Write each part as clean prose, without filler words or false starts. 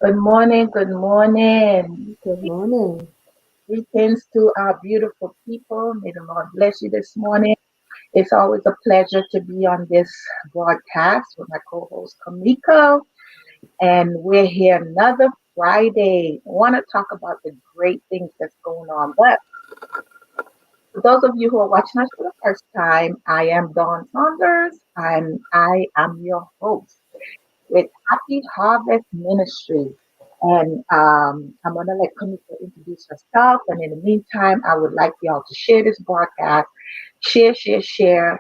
Good morning, good morning. Good morning. Greetings to our beautiful people. May the Lord bless you this morning. It's always a pleasure to be on this broadcast with my co-host Kamiko. And we're here another Friday. I want to talk about the great things that's going on. But for those of you who are watching us for the first time, I am Dawn Saunders and I am your host with Happy Harvest Ministry. And I'm going to let Kamika introduce herself. And in the meantime, I would like y'all to share this broadcast. Share,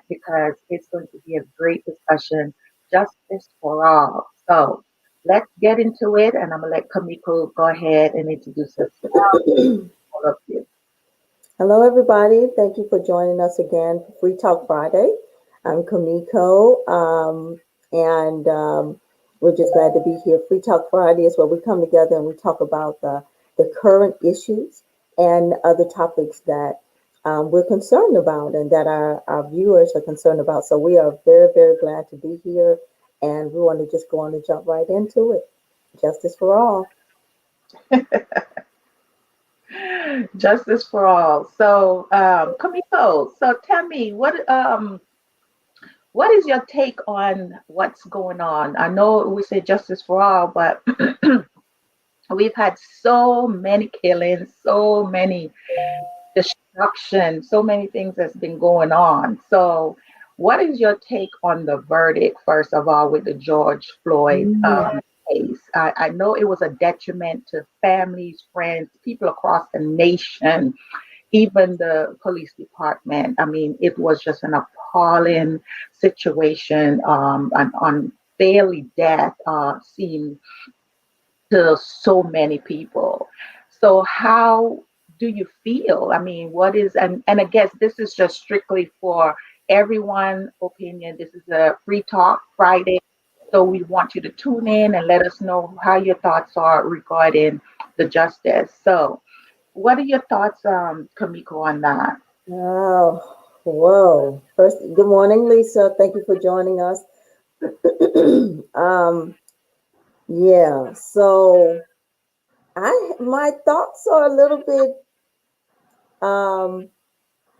because it's going to be a great discussion. Justice for all. So let's get into it. And I'm going to let Kamiko go ahead and introduce herself. All of you. Hello, everybody. Thank you for joining us again for Free Talk Friday. I'm Kamiko, and we're just glad to be here. Free Talk Friday is where we come together and we talk about the current issues and other topics that we're concerned about and that our viewers are concerned about. So we are very, very glad to be here, and we want to just go on and jump right into it. Justice for all. Justice for all. So, Kamiko, so tell me, what is your take on what's going on? I know we say justice for all, but we've had so many killings, so many destruction, so many things that's been going on. So, what is your take on the verdict, first of all, with the George Floyd case? I know it was a detriment to families, friends, people across the nation, even the police department. I mean, it was just an appalling situation, an unfairly death seemed to so many people. So how do you feel? I mean, what is and I guess this is just strictly for everyone opinion. This is a free talk Friday. So we want you to tune in and let us know how your thoughts are regarding the justice. So what are your thoughts, Kamiko, on that? Oh, whoa. First, good morning, Lisa. Thank you for joining us. um, yeah, so my thoughts are a little bit um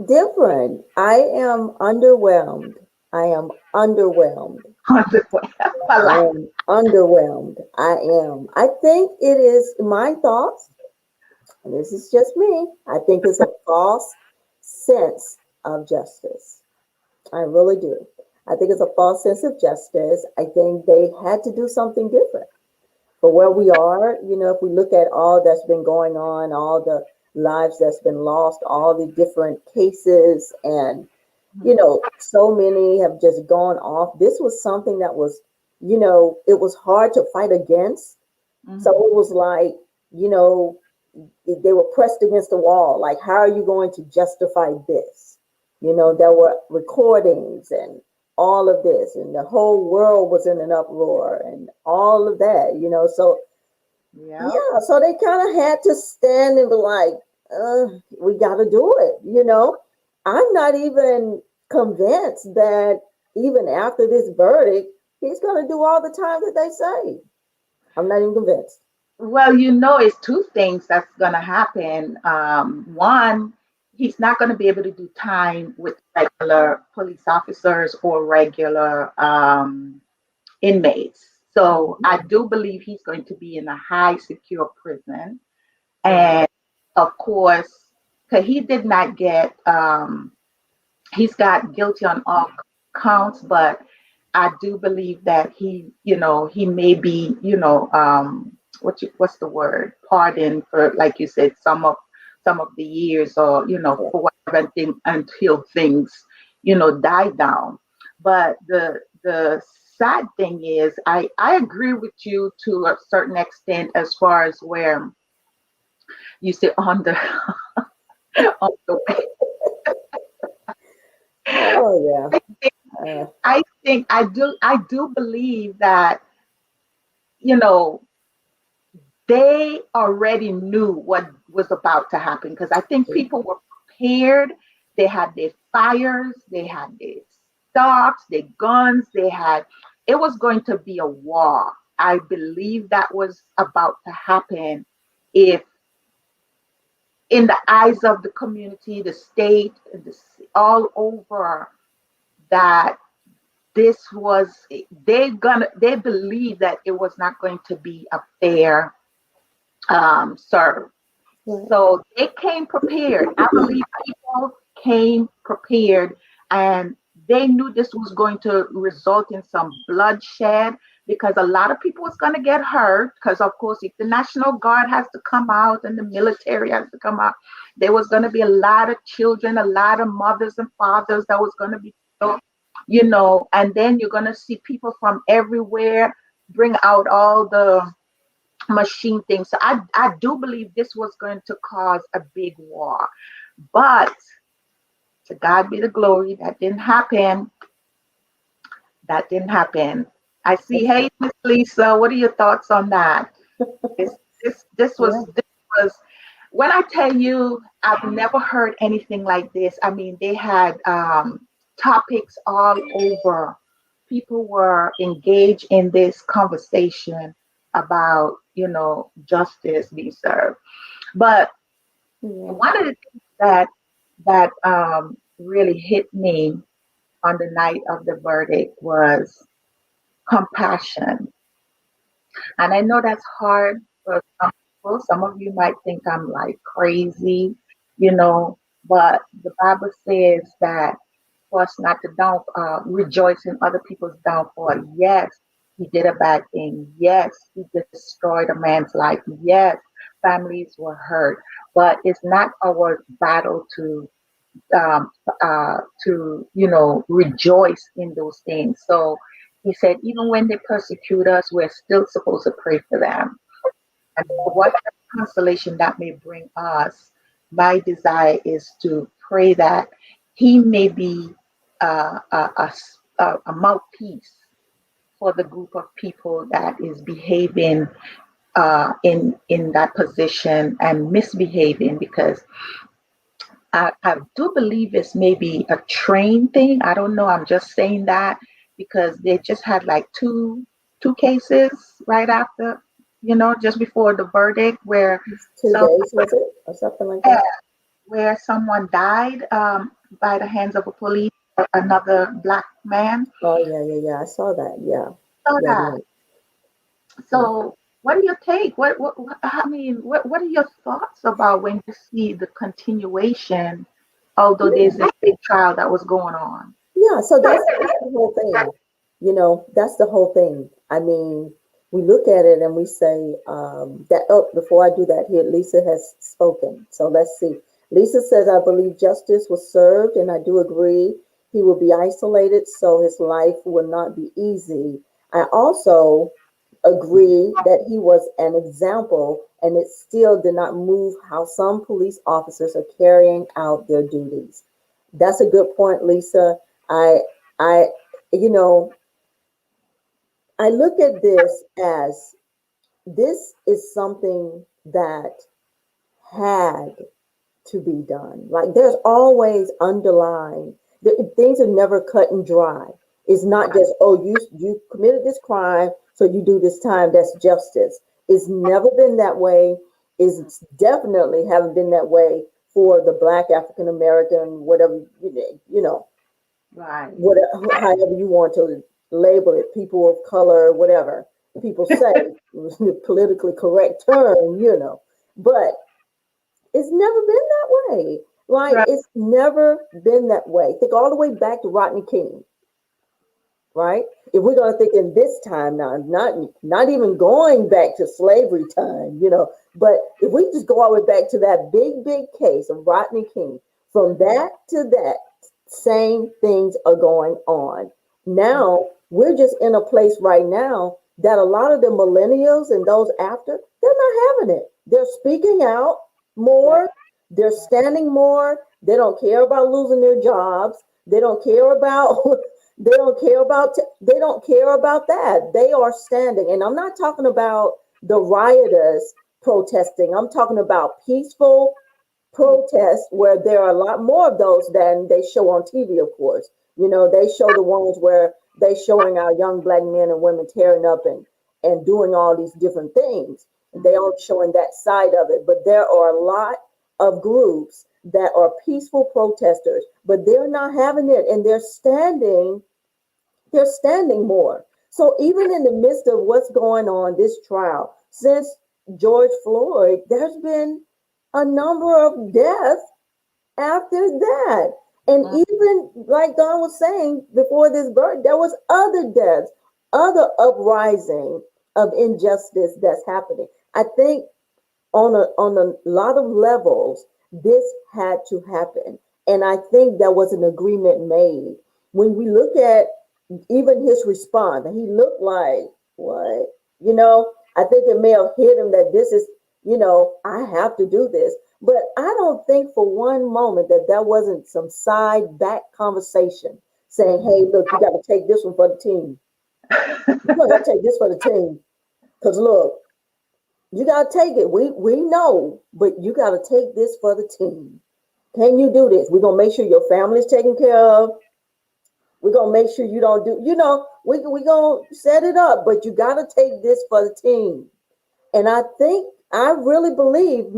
different. I am underwhelmed. I am underwhelmed. I I like am underwhelmed. I am. I think it is my thoughts, and this is just me. I think it's a false sense of justice. I really do. I think it's a false sense of justice. I think they had to do something different for where we are. If we look at all that's been going on, all the lives that's been lost, all the different cases, and, so many have just gone off. This was something that was, it was hard to fight against. So Mhm. it was like, you know, they were pressed against the wall. Like, how are you going to justify this? There were recordings and all of this, and the whole world was in an uproar and all of that, So, Yeah. yeah, so they kind of had to stand and be like, we got to do it. I'm not even convinced that even after this verdict, he's going to do all the time that they say. I'm not even convinced. Well, it's two things that's going to happen. One, he's not going to be able to do time with regular police officers or regular inmates. So I do believe he's going to be in a high secure prison. Right. And of course, because he did not get, he's got guilty on all counts, but I do believe that he may be, what's the word? Pardon for, like you said, some of the years, or for whatever thing, until things, die down. But the sad thing is, I agree with you to a certain extent, as far as where you say on the on the Oh, yeah. Uh, I think I do believe that you know they already knew what was about to happen, because I think people were prepared. They had their fires, they had their stocks, their guns, it was going to be a war. I believe that was about to happen if, in the eyes of the community, the state, and all over, that this was, they believe that it was not going to be a fair serve. Right. So they came prepared. I believe people came prepared, and they knew this was going to result in some bloodshed, because a lot of people was going to get hurt. Because of course, if the National Guard has to come out and the military has to come out, there was going to be a lot of children, a lot of mothers and fathers that was going to be killed, and then you're going to see people from everywhere bring out all the machine things. So I do believe this was going to cause a big war. But to God be the glory, that didn't happen. That didn't happen. I see. Hey, Miss Lisa, what are your thoughts on that? This Yeah. this was, when I tell you, I've never heard anything like this. I mean, they had topics all over. People were engaged in this conversation about, justice being served. But Yeah. one of the things that really hit me on the night of the verdict was compassion. And I know that's hard for some people. Some of you might think I'm like crazy, you know, but the Bible says that for us not to rejoice in other people's downfall. Yes, he did a bad thing. Yes, he destroyed a man's life. Yes, families were hurt. But it's not our battle um, rejoice in those things. So he said, even when they persecute us, we're still supposed to pray for them. And for whatever consolation that may bring us, my desire is to pray that he may be a mouthpiece for the group of people that is behaving in that position and misbehaving, because I do believe it's maybe a train thing. I don't know. I'm just saying that because they just had like two cases right after, just before the verdict, where It's some 2 days, was it? Or something like that? where someone died by the hands of a police, another black man. Oh, yeah, yeah, yeah. I saw that. Yeah. So Yeah, that. yeah. Yeah. So, what do you take? I mean, what are your thoughts about when you see the continuation, although there's this big trial that was going on? Yeah, so that's the whole thing. That's the whole thing. I mean, we look at it and we say that. Oh, before I do that, here Lisa has spoken. So let's see. Lisa says, "I believe justice was served, and I do agree he will be isolated, so his life will not be easy. I also agree that he was an example, and it still did not move how some police officers are carrying out their duties." That's a good point, Lisa. I, I, you know, I look at this as this is something that had to be done. Like there's always underlying, things are never cut and dry. It's not just, oh, you committed this crime, so you do this time. That's justice. It's never been that way. It's definitely haven't been that way for the Black African American, whatever Right. whatever, however you want to label it, people of color, whatever people say, politically correct term. But it's never been that way. Like Right. it's never been that way. Think all the way back to Rodney King, right? If we're gonna think in this time now, not even going back to slavery time, but if we just go all the way back to that big case of Rodney King, from that to that, same things are going on. Now we're just in a place right now that a lot of the millennials and those after, they're not having it. They're speaking out more, they're standing more, they don't care about losing their jobs, they don't care about they don't care about that. They are standing. And I'm not talking about the rioters protesting. I'm talking about peaceful protests where there are a lot more of those than they show on TV, of course. They show the ones where they showing our young black men and women tearing up and doing all these different things. They aren't showing that side of it, but there are a lot of groups that are peaceful protesters, but they're not having it, and they're standing more. So even in the midst of what's going on, this trial, since George Floyd, there's been a number of deaths after that. And Mm. even like Don was saying before this birth, there was other deaths, other uprising of injustice that's happening. I think on a lot of levels, this had to happen. And I think there was an agreement made. When we look at even his response, he looked like, what? I think it may have hit him that this is, I have to do this. But I don't think for one moment that there wasn't some side back conversation saying, hey, look, you got to take this one for the team. You got to take this for the team. Because look, you got to take it. We know, but you got to take this for the team. Can you do this? We're going to make sure your family's taken care of. We're going to make sure you don't do, we're going to set it up, but you got to take this for the team. And I really believe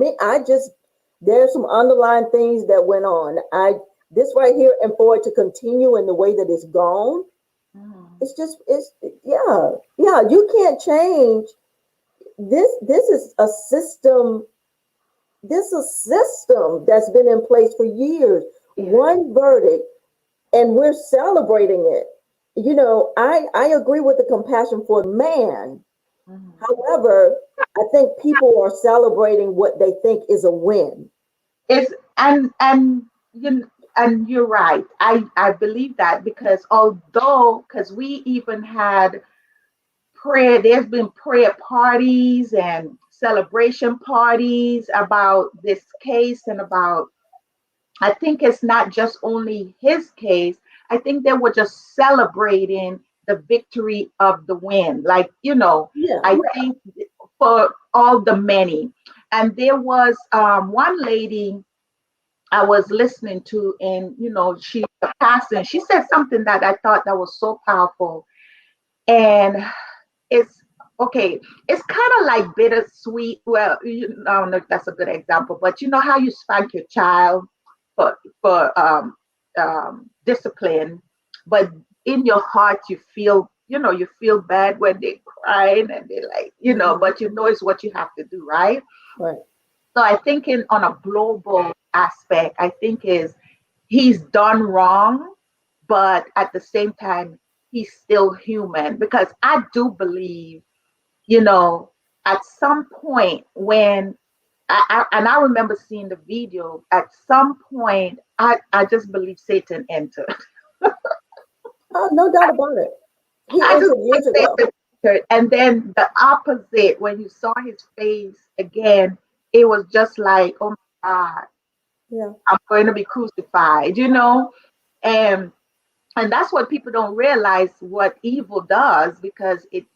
there's some underlying things that went on. This right here, and for it to continue in the way that it's gone, yeah, you can't change. This is a system. This is a system that's been in place for years. One verdict, and we're celebrating it. I agree with the compassion for man. However, I think people are celebrating what they think is a win. It's and you're right. I believe that because because we even had prayer, there's been prayer parties and celebration parties about this case and about, I think it's not just only his case. I think they were just celebrating the victory of the win. Like, Yeah. I think for all the many. And there was one lady I was listening to, and she's a pastor, and she said something that I thought that was so powerful. And it's okay, it's kind of like bittersweet. Well, I don't know if that's a good example, but you know how you spank your child for discipline, but in your heart you feel bad when they're crying and they're like, but it's what you have to do, right? Right. So I think on a global aspect, I think is he's done wrong, but at the same time, he's still human, because I do believe, at some point when and I remember seeing the video, at some point, I just believe Satan entered. Oh, no doubt about it. He I just entered years believe ago. Satan entered. And then the opposite, when you saw his face again, it was just like, oh my God, Yeah. I'm going to be crucified. And and that's what people don't realize, what evil does, because it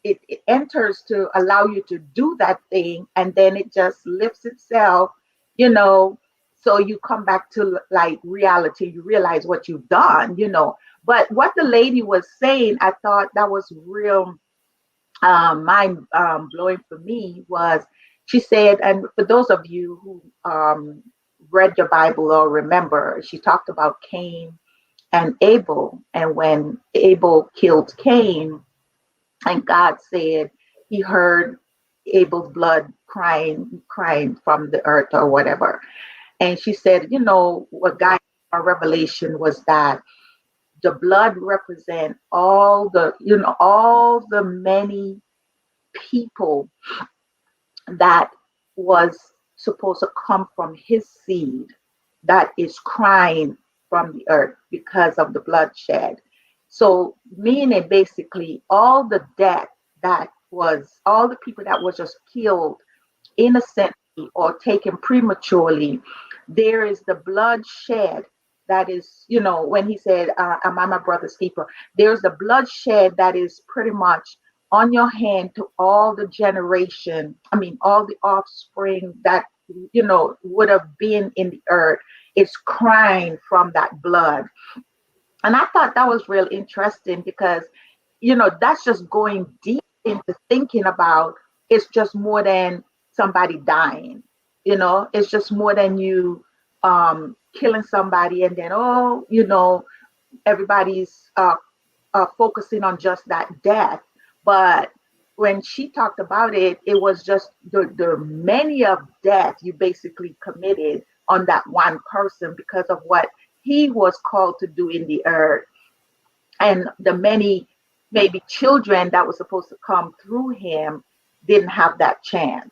enters to allow you to do that thing, and then it just lifts itself, you know so you come back to like reality, you realize what you've done. But what the lady was saying, I thought that was real mind blowing for me. Was she said, and for those of you who read your Bible or remember, she talked about Cain and Abel. And when Abel killed Cain, and God said he heard Abel's blood crying from the earth or whatever. And she said, what God, our revelation was that the blood represent all the many people that was supposed to come from his seed that is crying from the earth because of the bloodshed. So meaning basically all the death, that was all the people that was just killed innocently or taken prematurely, there is the bloodshed that is, when he said, am I my brother's keeper? There's the bloodshed that is pretty much on your hand to all the generation, I mean, all the offspring that, would have been in the earth. It's crying from that blood. And I thought that was real interesting because, that's just going deep. into thinking about it's just more than somebody dying. It's just more than you killing somebody and then, everybody's focusing on just that death. But when she talked about it, it was just the many of death you basically committed on that one person because of what he was called to do in the earth, and the many maybe children that was supposed to come through him didn't have that chance.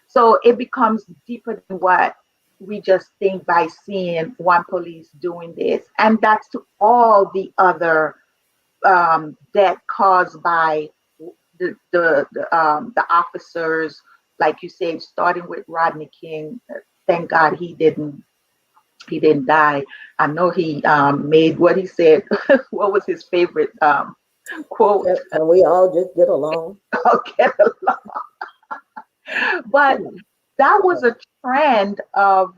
So it becomes deeper than what we just think by seeing one police doing this, and that's to all the other death caused by the officers, like you said, starting with Rodney King. Thank God he didn't die. I know he made what he said. What was his favorite quote? And we all just get along. I'll get along. But that was a trend of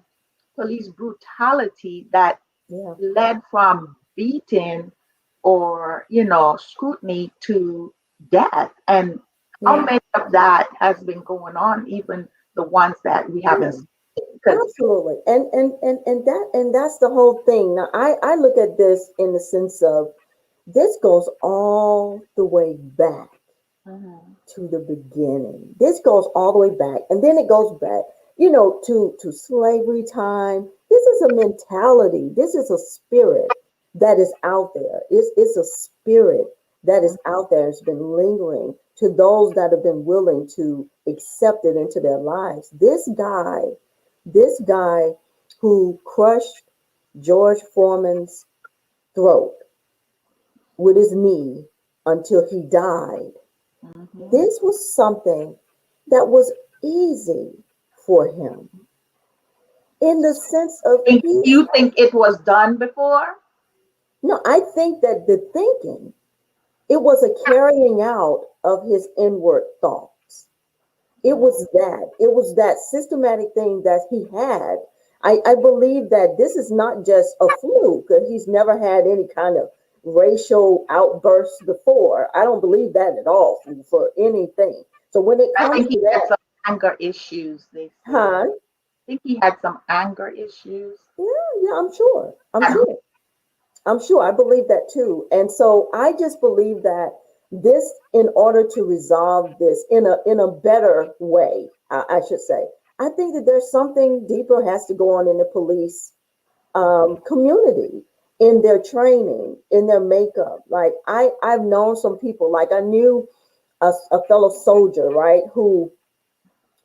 police brutality that Yeah. led from beating or scrutiny to death. And how Yeah. many of that has been going on, even the ones that we haven't seen? Because Absolutely. And that's the whole thing. Now I look at this in the sense of this goes all the way back to the beginning. This goes all the way back, and then it goes back, to slavery time. This is a mentality. This is a spirit that is out there. It's a spirit that is out there. It's been lingering to those that have been willing to accept it into their lives. This guy who crushed George Foreman's throat with his knee until he died. This was something that was easy for him in the sense of you think it was done before? no, I think that the thinking, it was a carrying out of his inward thoughts. It was that systematic thing that he had. I believe that this is not just a fluke, that he's never had any kind of racial outbursts before. I don't believe that at all for anything. So when it I comes think he to had that, some anger issues. They say. huh? I think he had some anger issues. Yeah, I'm sure. I'm And sure. I'm sure. I believe that too. And so I just believe that this, in order to resolve this in a better way, I should say, I think that there's something deeper has to go on in the police community, in their training, in their makeup. Like I've known some people, like I knew a fellow soldier, right, who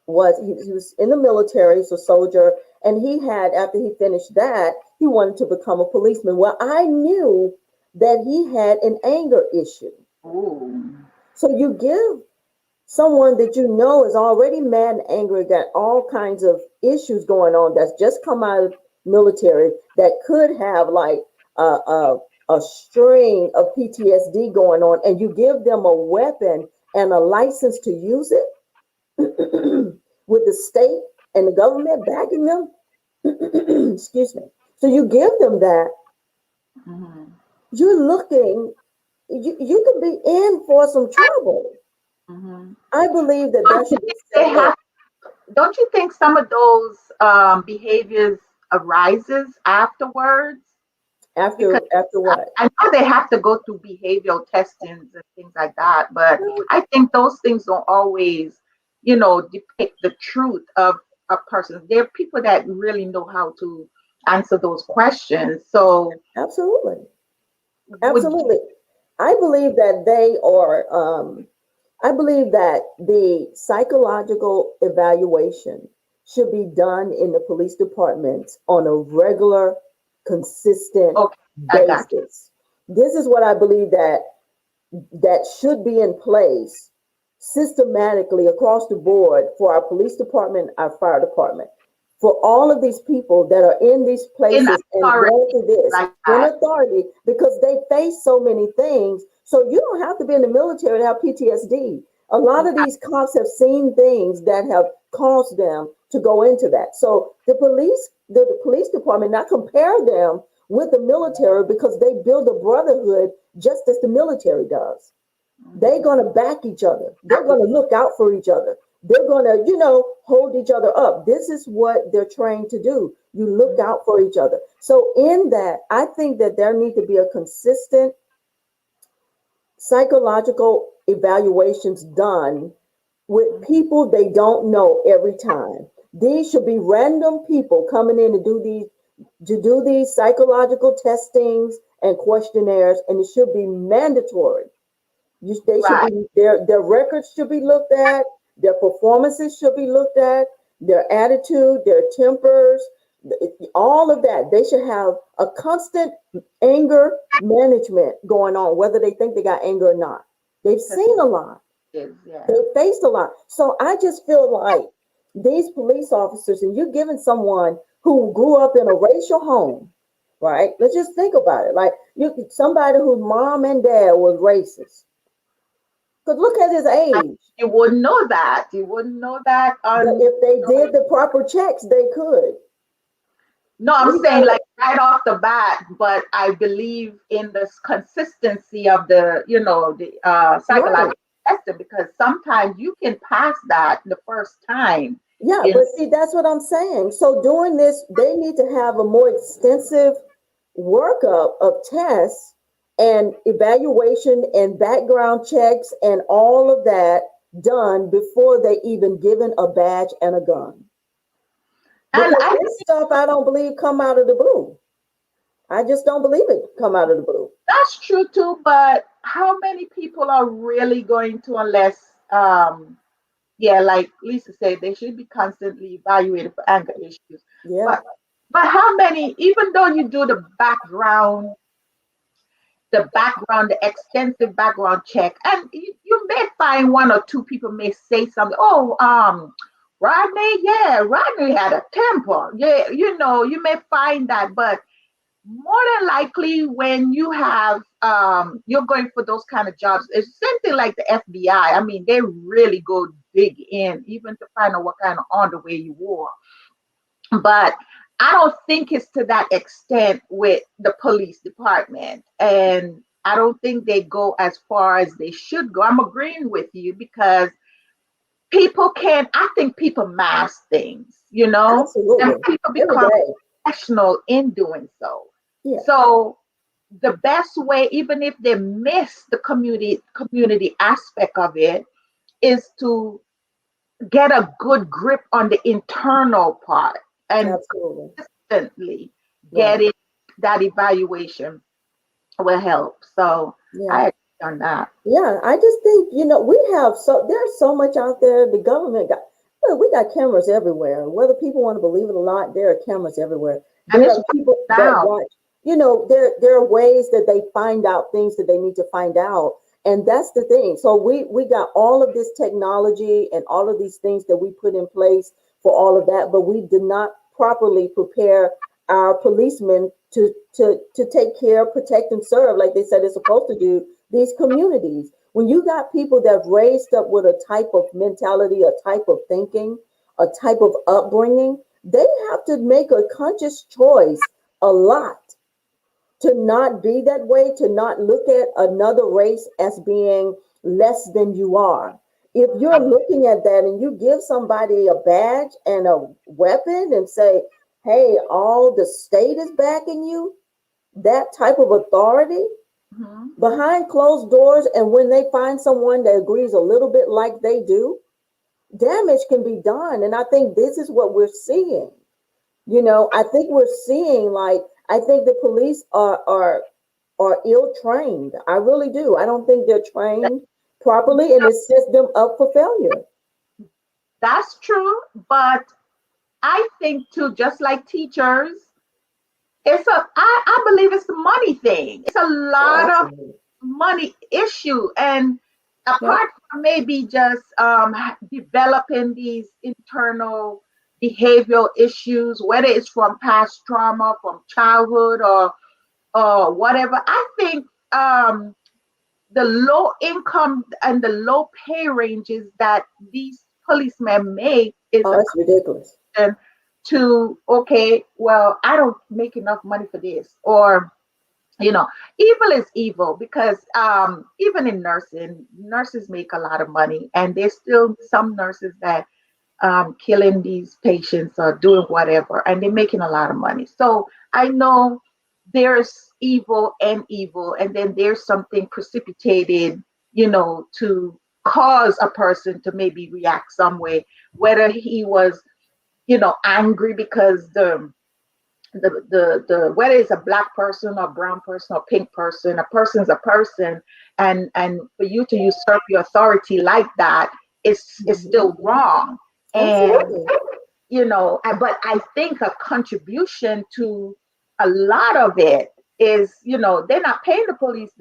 he was in the military, he's a soldier, and he had, after he finished that, he wanted to become a policeman. Well, I knew that he had an anger issue. ooh, So you give someone that you know is already mad and angry, got all kinds of issues going on, that's just come out of military, that could have like a string of PTSD going on, and you give them a weapon and a license to use it with the state and the government backing them. Excuse me. So you give them that, mhm, you're looking, you could be in for some trouble. mhm. I believe that Don't that you should be think set they in have? Don't you think some of those behaviors arises afterwards? Because after what? I know they have to go through behavioral testings and things like that, but I think those things don't always, depict the truth of a person. There are people that really know how to answer those questions. So Absolutely. would Absolutely. I believe that they are, I believe that the psychological evaluation should be done in the police departments on a regular, consistent okay, I got you. basis. This is what I believe that should be in place systematically across the board for our police department, our fire department, for all of these people that are in these In places and going authority through this like in that. authority, because they face so many things. So you don't have to be in the military to have PTSD. A lot of these cops have seen things that have caused them to go into that. So the police department, not compare them with the military, because they build a brotherhood just as the military does. They're going to back each other. They're going to look out for each other. They're going to, hold each other up. This is what they're trained to do. You look out for each other. So in that, I think that there need to be a consistent psychological evaluations done with people they don't know every time. These should be random people coming in to do these psychological testings and questionnaires, and it should be mandatory. They should Right. be their records should be looked at, their performances should be looked at, their attitude, their tempers, all of that. They should have a constant anger management going on, whether they think they got anger or not. They've seen a lot. Yeah. They faced a lot. So I just feel like these police officers, and you're giving someone who grew up in a racial home, right? Let's just think about it. Like somebody whose mom and dad was racist. Because look at his age. You wouldn't know that. You wouldn't know that But on. if they did the proper checks, they could. No, I'm We saying know, like right off the bat, but I believe in this consistency of the right. psychological testing, because sometimes you can pass that the first time. Yeah, You know, but see, that's what I'm saying. So doing this, they need to have a more extensive workup of tests and evaluation and background checks and all of that done before they even given a badge and a gun. and Because I this stuff I don't believe come out of the blue. I just don't believe it come out of the blue. That's true too, but how many people are really going to, unless, yeah, like Lisa said, they should be constantly evaluated for anger issues. Yeah, But how many, even though you do the extensive background check, and you may find one or two people may say something. Oh, Rodney, yeah, Rodney had a temper. Yeah, you may find that, but more than likely when you're going for those kind of jobs, it's same thing like the FBI. I mean, they really go dig in even to find out what kind of underwear you wore. But I don't think it's to that extent with the police department, and I don't think they go as far as they should go. I'm agreeing with you because I think people mask things, and absolutely. people Every become day. professional in doing so. Yeah, So the best way, even if they miss the community aspect of it, is to get a good grip on the internal part and absolutely. consistently Right. getting that evaluation will help. So Yeah. I agree on that. Yeah, I just think, there's so much out there. The government got, look, we got cameras everywhere. Whether people want to believe it or not, there are cameras everywhere. And There it's are people that down. watch, there are ways that they find out things that they need to find out. And that's the thing. So we got all of this technology and all of these things that we put in place for all of that, but we did not properly prepare our policemen to take care, protect, and serve like they said they're supposed to do these communities. When you got people that raised up with a type of mentality, a type of thinking, a type of upbringing, they have to make a conscious choice a lot to not be that way, to not look at another race as being less than you are. If you're looking at that and you give somebody a badge and a weapon and say, hey, all the state is backing you, that type of authority, Mhm. behind closed doors, and when they find someone that agrees a little bit like they do, damage can be done. And I think this is what we're seeing. I think we're seeing, like, I think the police are ill trained. I really do. I don't think they're trained properly, and it sets them up for failure. That's true, but I think too, just like teachers, I believe it's the money thing. It's a Oh, lot of absolutely. money issue, and Yeah. apart from maybe just developing these internal behavioral issues, whether it's from past trauma, from childhood, or whatever, I think the low income and the low pay ranges that these policemen make is Oh, a it's ridiculous. connection to, okay, well, I don't make enough money for this, or You know, evil is evil because even in nursing, nurses make a lot of money, and there's still some nurses that killing these patients or doing whatever, and they're making a lot of money. So I know there's evil, and then there's something precipitated, to cause a person to maybe react some way, whether he was, angry because the whether it's a black person or brown person or pink person, a person's a person, and for you to usurp your authority like that is Mhm. still wrong. And Absolutely. but I think a contribution to a lot of it is, they're not paying the police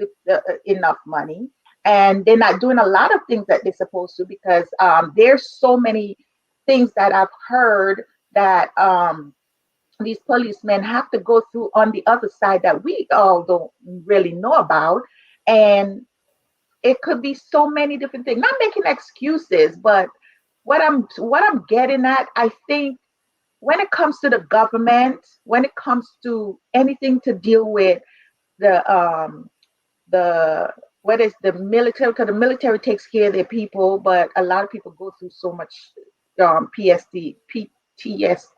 enough money, and they're not doing a lot of things that they're supposed to, because there's so many things that I've heard that these policemen have to go through on the other side that we all don't really know about. And it could be so many different things, not making excuses, but what I'm getting at, I think when it comes to the government, when it comes to anything to deal with the what is the military, because the military takes care of their people, but a lot of people go through so much psd pts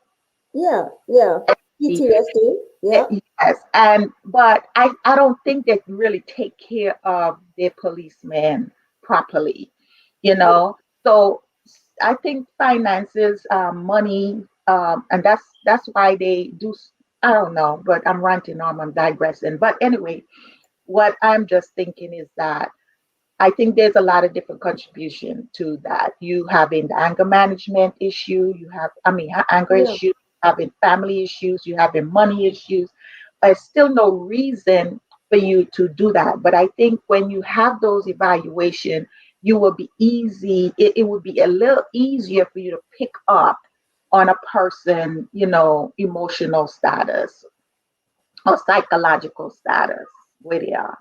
Yeah, yeah. PTSD. Yeah. Yes, and but I don't think they really take care of their policemen properly, you know. So I think finances, money, and that's why they do. I don't know, but I'm ranting on. I'm digressing. But anyway, what I'm just thinking is that I think there's a lot of different contribution to that. You having the anger management issue, anger Yeah. issues, having family issues, you having money issues. There's still no reason for you to do that. But I think when you have those evaluation, you will be easy. It will be a little easier for you to pick up on a person, emotional status or psychological status, where they are.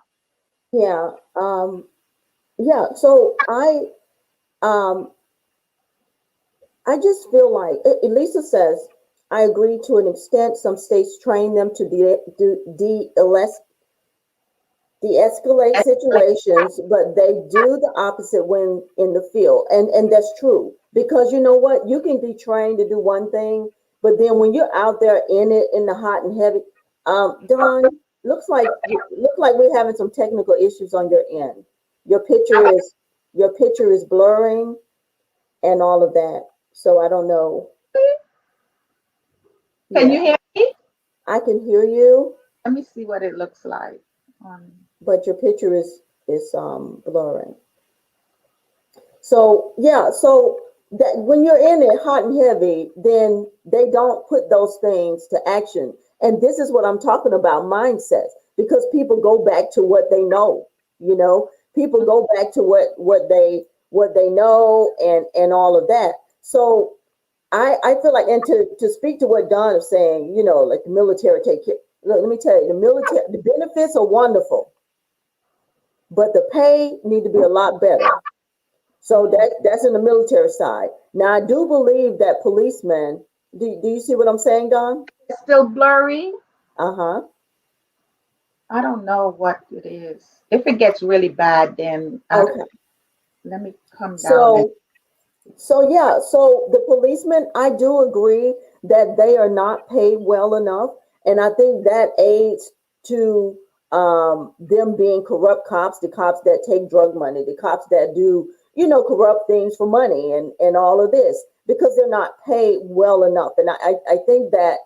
Yeah. Yeah. So um I just feel like Elisa says, I agree to an extent. Some states train them to de-escalate situations, but they do the opposite when in the field. And that's true. Because you know what? You can be trained to do one thing, but then when you're out there in it, in the hot and heavy, Don, look like we're having some technical issues on your end. Your picture is your picture is blurring and all of that. So I don't know. Can Yeah, you hear me? I can hear you, Let me see what it looks like. but your picture is blurring. So yeah, so that when you're in it hot and heavy, then they don't put those things to action. And this is what I'm talking about, mindsets, because people go back to what they know, you know, people go back to what they know and all of that. So I feel like, and to speak to what Don is saying, like the military take care. Look, let me tell you, the benefits are wonderful, but the pay need to be a lot better. So Yeah. that's in the military side. Now I do believe that policemen. Do you see what I'm saying, Don? It's still blurry. Uh-huh. I don't know what it is. If it gets really bad, then Okay. let me come down and So yeah, so the policemen, I do agree that they are not paid well enough, and I think that aids to them being corrupt cops, the cops that take drug money, the cops that do corrupt things for money, and all of this, because they're not paid well enough. And I think that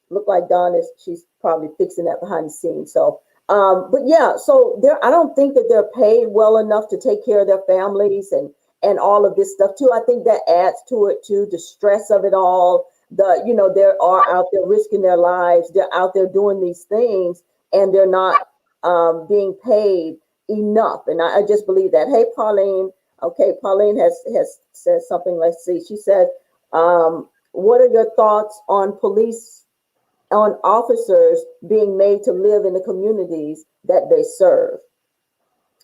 look like Dawn is she's probably fixing that behind the scenes. So but yeah, so I don't think that they're paid well enough to take care of their families and all of this stuff too. I think that adds to it too, the stress of it all. They are out there risking their lives. They're out there doing these things, and they're not being paid enough. And I just believe that. Hey, Pauline. Okay, Pauline has said something. Let's see. She said, "What are your thoughts on officers being made to live in the communities that they serve?"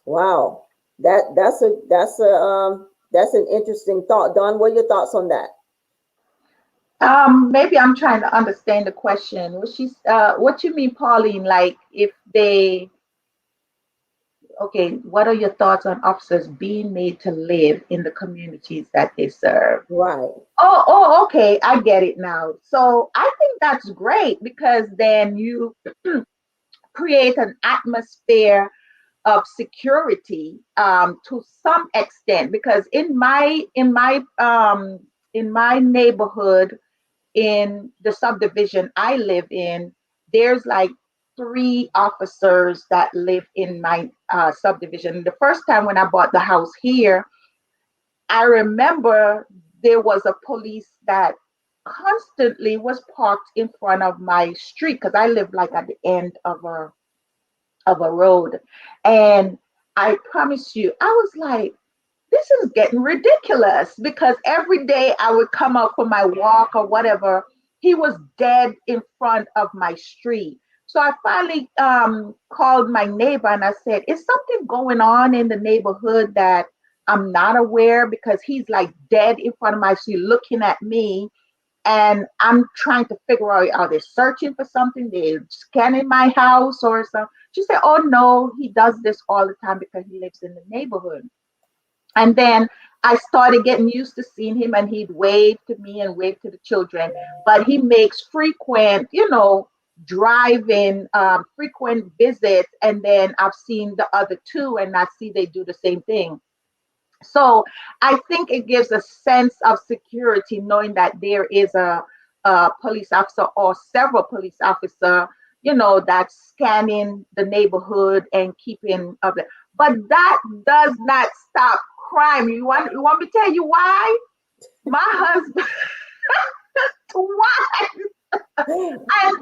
Wow, that's an interesting thought. Don, what are your thoughts on that? Maybe I'm trying to understand the question. What you mean, Pauline? Like if they, okay, what are your thoughts on officers being made to live in the communities that they serve? Right. Okay, I get it now. So I think that's great because then you create an atmosphere of security to some extent. Because in my neighborhood, in the subdivision I live in, there's like three officers that live in my subdivision. The first time when I bought the house here, I remember there was a police that constantly was parked in front of my street because I live like at the end of a road. And I promise you, I was like, this is getting ridiculous because every day I would come out for my walk or whatever, he was dead in front of my street. So I finally called my neighbor and I said, is something going on in the neighborhood that I'm not aware? Because he's like dead in front of my street looking at me. And I'm trying to figure out, are they searching for something? They're scanning my house or something. She said, oh no, he does this all the time because he lives in the neighborhood. And then I started getting used to seeing him, and he'd wave to me and wave to the children. But he makes frequent, driving, frequent visits. And then I've seen the other two, and I see they do the same thing. So I think it gives a sense of security knowing that there is a police officer or several police officer, that's scanning the neighborhood and keeping up. But that does not stop crime. You want me to tell you why? My husband, why? And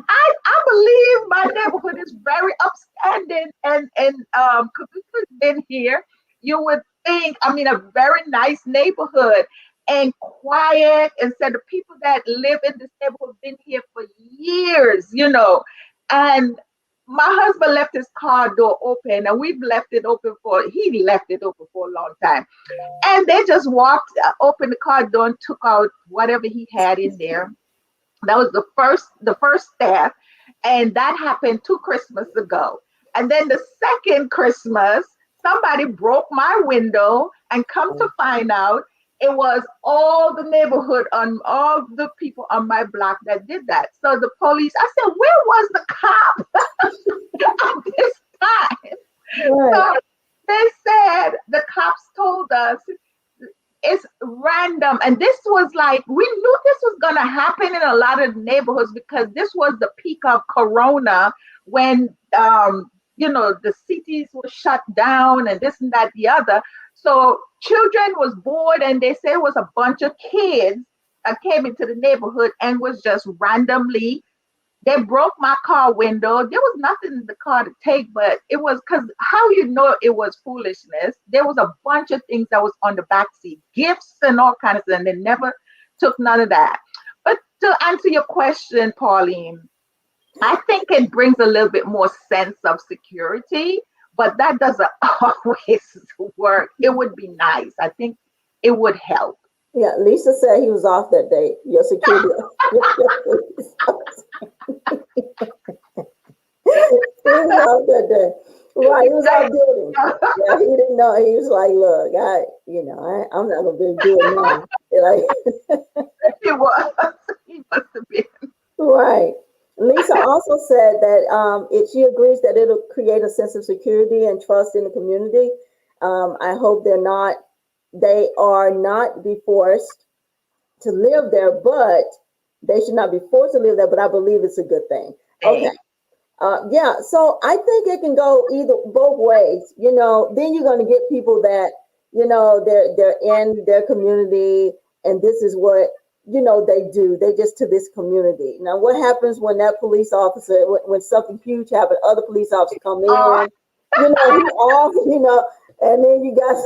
I believe my neighborhood is very upstanding and because we've been here, you would think, I mean, a very nice neighborhood and quiet. And said the people that live in this neighborhood have been here for years, and my husband left his car door open, and he left it open for a long time. And they just walked, opened the car door and took out whatever he had in there. That was the first theft, and that happened 2 Christmas ago. And then the second Christmas, somebody broke my window, and come to find out, it was all the neighborhood on all the people on my block that did that. So the police, I said, where was the cop at this time? Right. So they said the cops told us it's random. And this was like, we knew this was going to happen in a lot of neighborhoods because this was the peak of Corona when, the cities were shut down and this and that, the other. So children was bored, and they say it was a bunch of kids that came into the neighborhood and was just randomly, they broke my car window. There was nothing in the car to take, but it was because how it was foolishness. There was a bunch of things that was on the back seat, gifts and all kinds of stuff, and they never took none of that. But to answer your question, Pauline, I think it brings a little bit more sense of security, but that doesn't always work. It would be nice. I think it would help. Yeah, Lisa said he was off that day. Your security. He was off that day. Right, he was out building. Yeah, he didn't know. He was like, "Look, I'm not gonna be doing now." Like, It was. He must have been. right. Lisa also said that she agrees that it'll create a sense of security and trust in the community. I hope they are not be forced to live there, but they should not be forced to live there. But I believe it's a good thing. Okay. Yeah. So I think it can go both ways. Then you're going to get people that they're in their community, and this is what they do. They just to this community. Now, what happens when that police officer, when something huge happens, other police officers come in, he off, and then you got,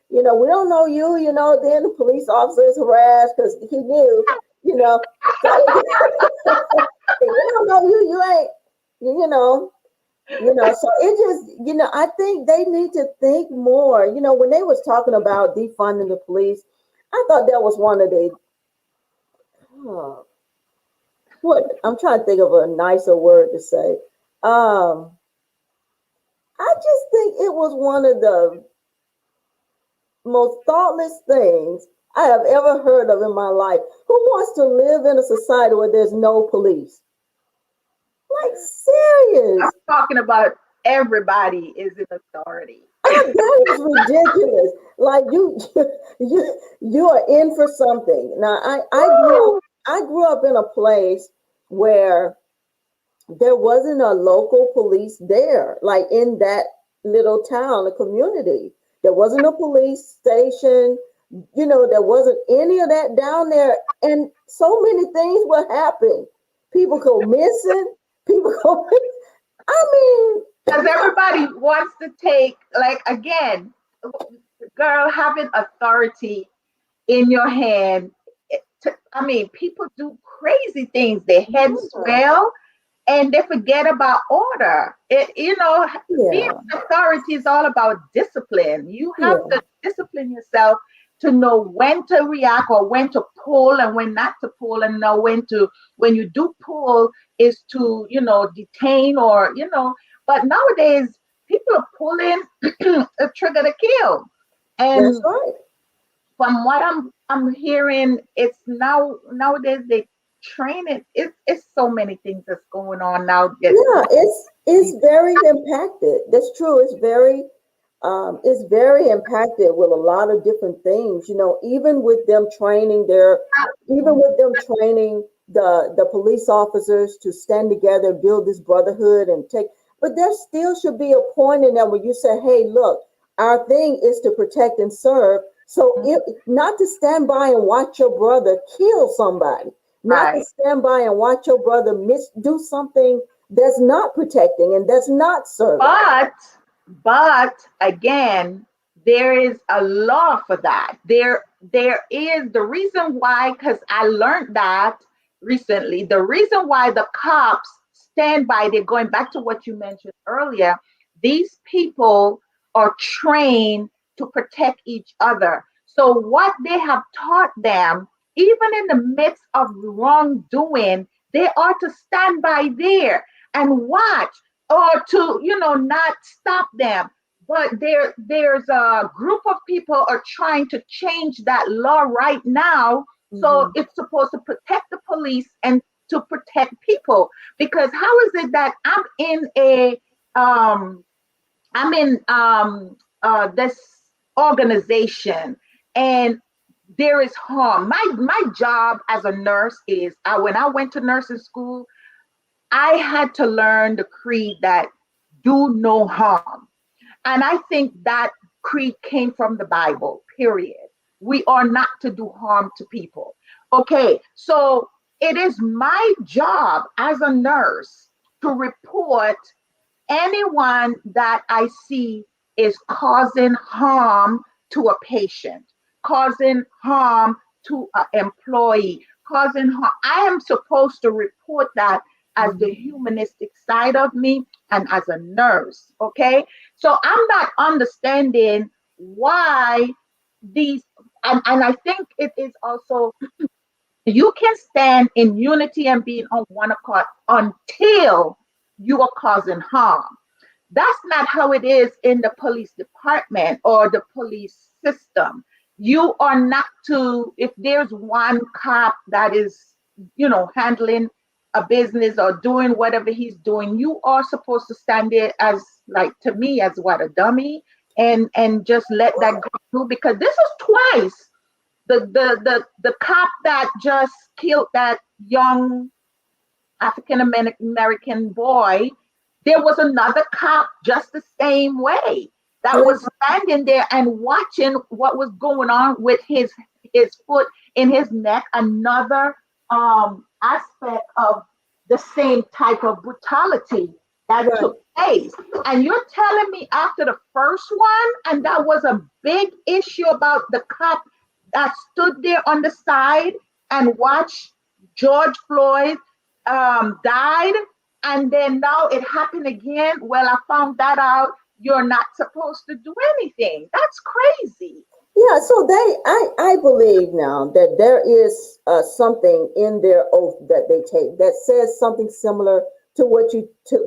we don't know you, then the police officer is harassed because he knew, so, we don't know you, you ain't, so it just, I think they need to think more, when they was talking about defunding the police, I thought that was one of the, what I'm trying to think of a nicer word to say. Um, I just think it was one of the most thoughtless things I have ever heard of in my life. Who wants to live in a society where there's no police? Like I'm serious. talking about everybody is in authority. That is ridiculous. Like you are in for something. Now Woo! I grew up in a place where there wasn't a local police there, like in that little town, a community. There wasn't a police station. There wasn't any of that down there. And so many things would happen. People go missing. People go, I mean, Because everybody wants to take, like, again, girl, having authority in your hand. I mean, people do crazy things. Their heads yeah, swell and they forget about order. Being yeah, authority is all about discipline. You have yeah. to discipline yourself to know when to react or when to pull and when not to pull, and know when you do pull is to, detain or, but nowadays people are pulling a trigger to kill. That's And right. from what I'm hearing, it's nowadays they train it. It's so many things that's going on now. Yeah, it's very impacted. That's true. It's very impacted with a lot of different things. Even with them training the police officers to stand together, build this brotherhood, and take. But there still should be a point in there where you say, "Hey, look, our thing is to protect and serve. So, not to stand by and watch your brother kill somebody, not to Right. stand by and watch your brother do something that's not protecting and that's not serving." But but again, there is a law for that. There is the reason why, because I learned that recently. The reason why the cops stand by, they're going back to what you mentioned earlier. These people are trained to protect each other. So what they have taught them, even in the midst of wrongdoing, they are to stand by there and watch, or to, not stop them. But there's a group of people are trying to change that law right now. So Mhm. it's supposed to protect the police and to protect people. Because how is it that um I'm in this organization, and there is harm. My job as a nurse is, when I went to nursing school, I had to learn the creed that do no harm. And I think that creed came from the Bible, period. We are not to do harm to people. Okay, so it is my job as a nurse to report anyone that I see is causing harm to a patient, causing harm to an employee, causing harm. I am supposed to report that as the Mhm. humanistic side of me and as a nurse. Okay. So I'm not understanding why these, and I think it is also, you can stand in unity and being on one accord until you are causing harm. That's not how it is in the police department or the police system. You are not to, if there's one cop that is, handling a business or doing whatever he's doing, you are supposed to stand there as, like, to me, as what, a dummy, and just let that go through. Because this is twice the cop that just killed that young African American boy, there was another cop just the same way that Yeah, was standing there and watching what was going on with his foot in his neck. Another aspect of the same type of brutality that right. took place. And you're telling me after the first one, and that was a big issue about the cop that stood there on the side and watched George Floyd died, and then now it happened again. Well, I found that out. You're not supposed to do anything. That's crazy. Yeah, so I believe now that there is something in their oath that they take that says something similar to what you took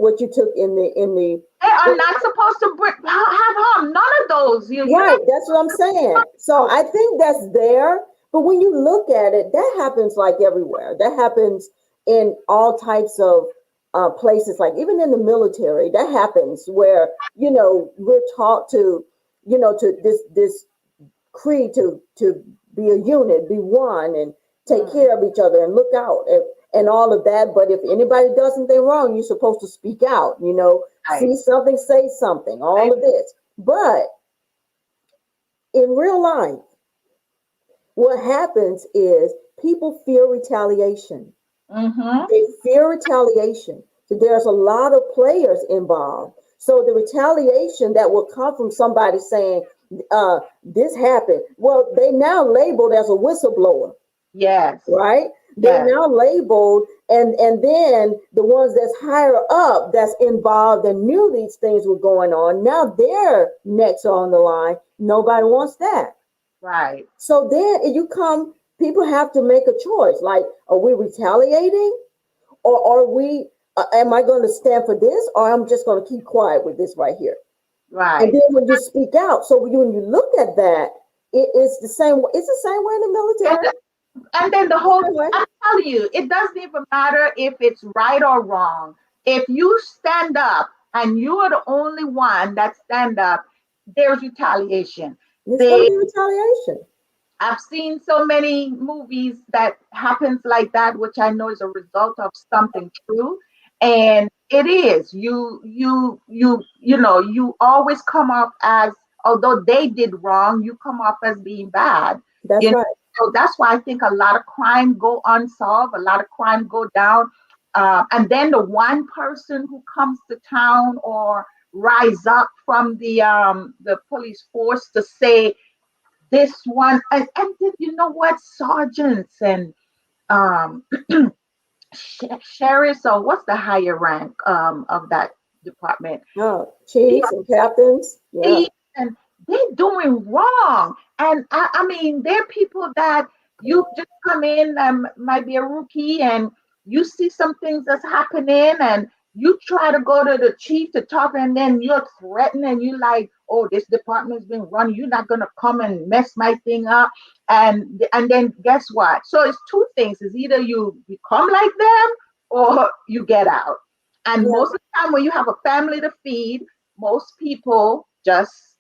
in the They are not supposed to have harm. None of those. You know. right. That's what I'm saying. So I think that's there, but when you look at it, that happens like everywhere. That happens in all types of places, like even in the military. That happens where we're taught to to this creed to be a unit, be one, and take Mm, care of each other and look out and all of that. But if anybody does something wrong, you're supposed to speak out. right. See something, say something. All of this, but in real life, what happens is people fear retaliation. Mm-hmm. They fear retaliation. So there's a lot of players involved. So the retaliation that will come from somebody saying, this happened, well, they now labeled as a whistleblower, Yes. right? They Yes. now labeled, and then the ones that's higher up that's involved and knew these things were going on, now their necks are on the line. Nobody wants that. Right. So then people have to make a choice. Like, are we retaliating, or are we, am I going to stand for this, or I'm just going to keep quiet with this right here? And Right. then when you speak out, so when you look at that, it's the same. It's the same way in the And, military. and then the It's the whole, same way. I'm telling you, it doesn't even matter if it's right or wrong. If you stand up and you are the only one that stand up, there's retaliation. It's going to They be retaliation. I've seen so many movies that happens like that, which I know is a result of something true. And it is. You always come off as, although they did wrong, you come off as being bad. That's You know, right. so that's why I think a lot of crime go unsolved, a lot of crime go down. And then the one person who comes to town or rise up from the police force to say, this one, and then you know what, sergeants and um sheriffs, or what's the higher rank of that department, No, chiefs and captains. Yeah. they, and they're doing wrong. And I mean, they're people that you just come in, might be a rookie, and you see some things that's happening, and you try to go to the chief to talk, and then you're threatened, and you like, oh, this department's been run. You're not gonna come and mess my thing up. And then guess what? So it's two things. It's either you become like them or you get out. And Yeah. most of the time, when you have a family to feed, most people just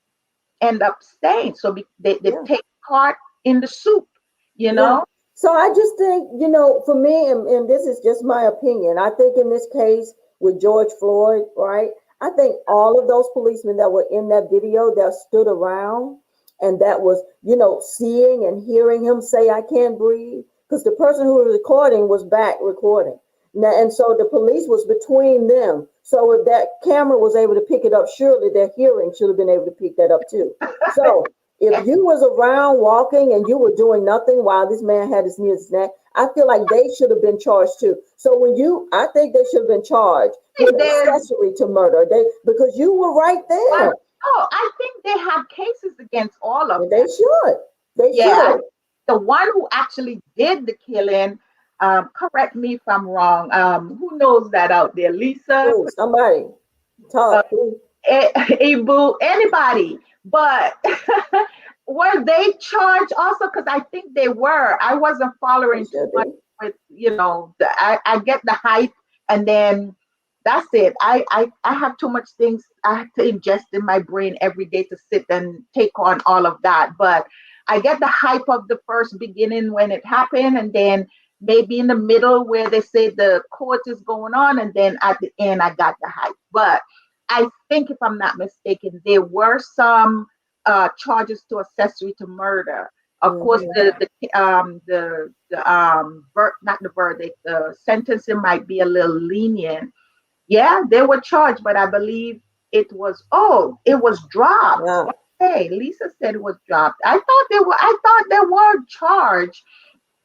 end up staying. So they Yeah. take part in the soup, you Yeah. know? So I just think, for me, and this is just my opinion, I think in this case with George Floyd, right? I think all of those policemen that were in that video that stood around and that was, seeing and hearing him say, I can't breathe, because the person who was recording was back recording. Now, and so the police was between them. So if that camera was able to pick it up, surely their hearing should have been able to pick that up too. So if you was around walking and you were doing nothing while this man had his knee in his neck, I feel like they should have been charged too. So I think they should have been charged with There's accessory to murder. Because you were right one, there. oh, I think they have cases against all of And them. they should. They Yeah, should. the one who actually did the killing, correct me if I'm wrong. Who knows that out there? Lisa, Ooh, somebody uh, talk. Please. Abu, anybody. But were they charged also? Because I think they were. I wasn't They following too should much be. with, I get the hype, and then that's it. I have too much things I have to ingest in my brain every day to sit and take on all of that. But I get the hype of the first beginning when it happened, and then maybe in the middle where they say the court is going on, and then at the end I got the hype. But I think, if I'm not mistaken, there were some charges to accessory to murder. Of course, Hmm. not the verdict, the sentencing might be a little lenient. Yeah, they were charged, but I believe it was dropped. Yeah. Hey, Lisa said it was dropped. I thought they were charged.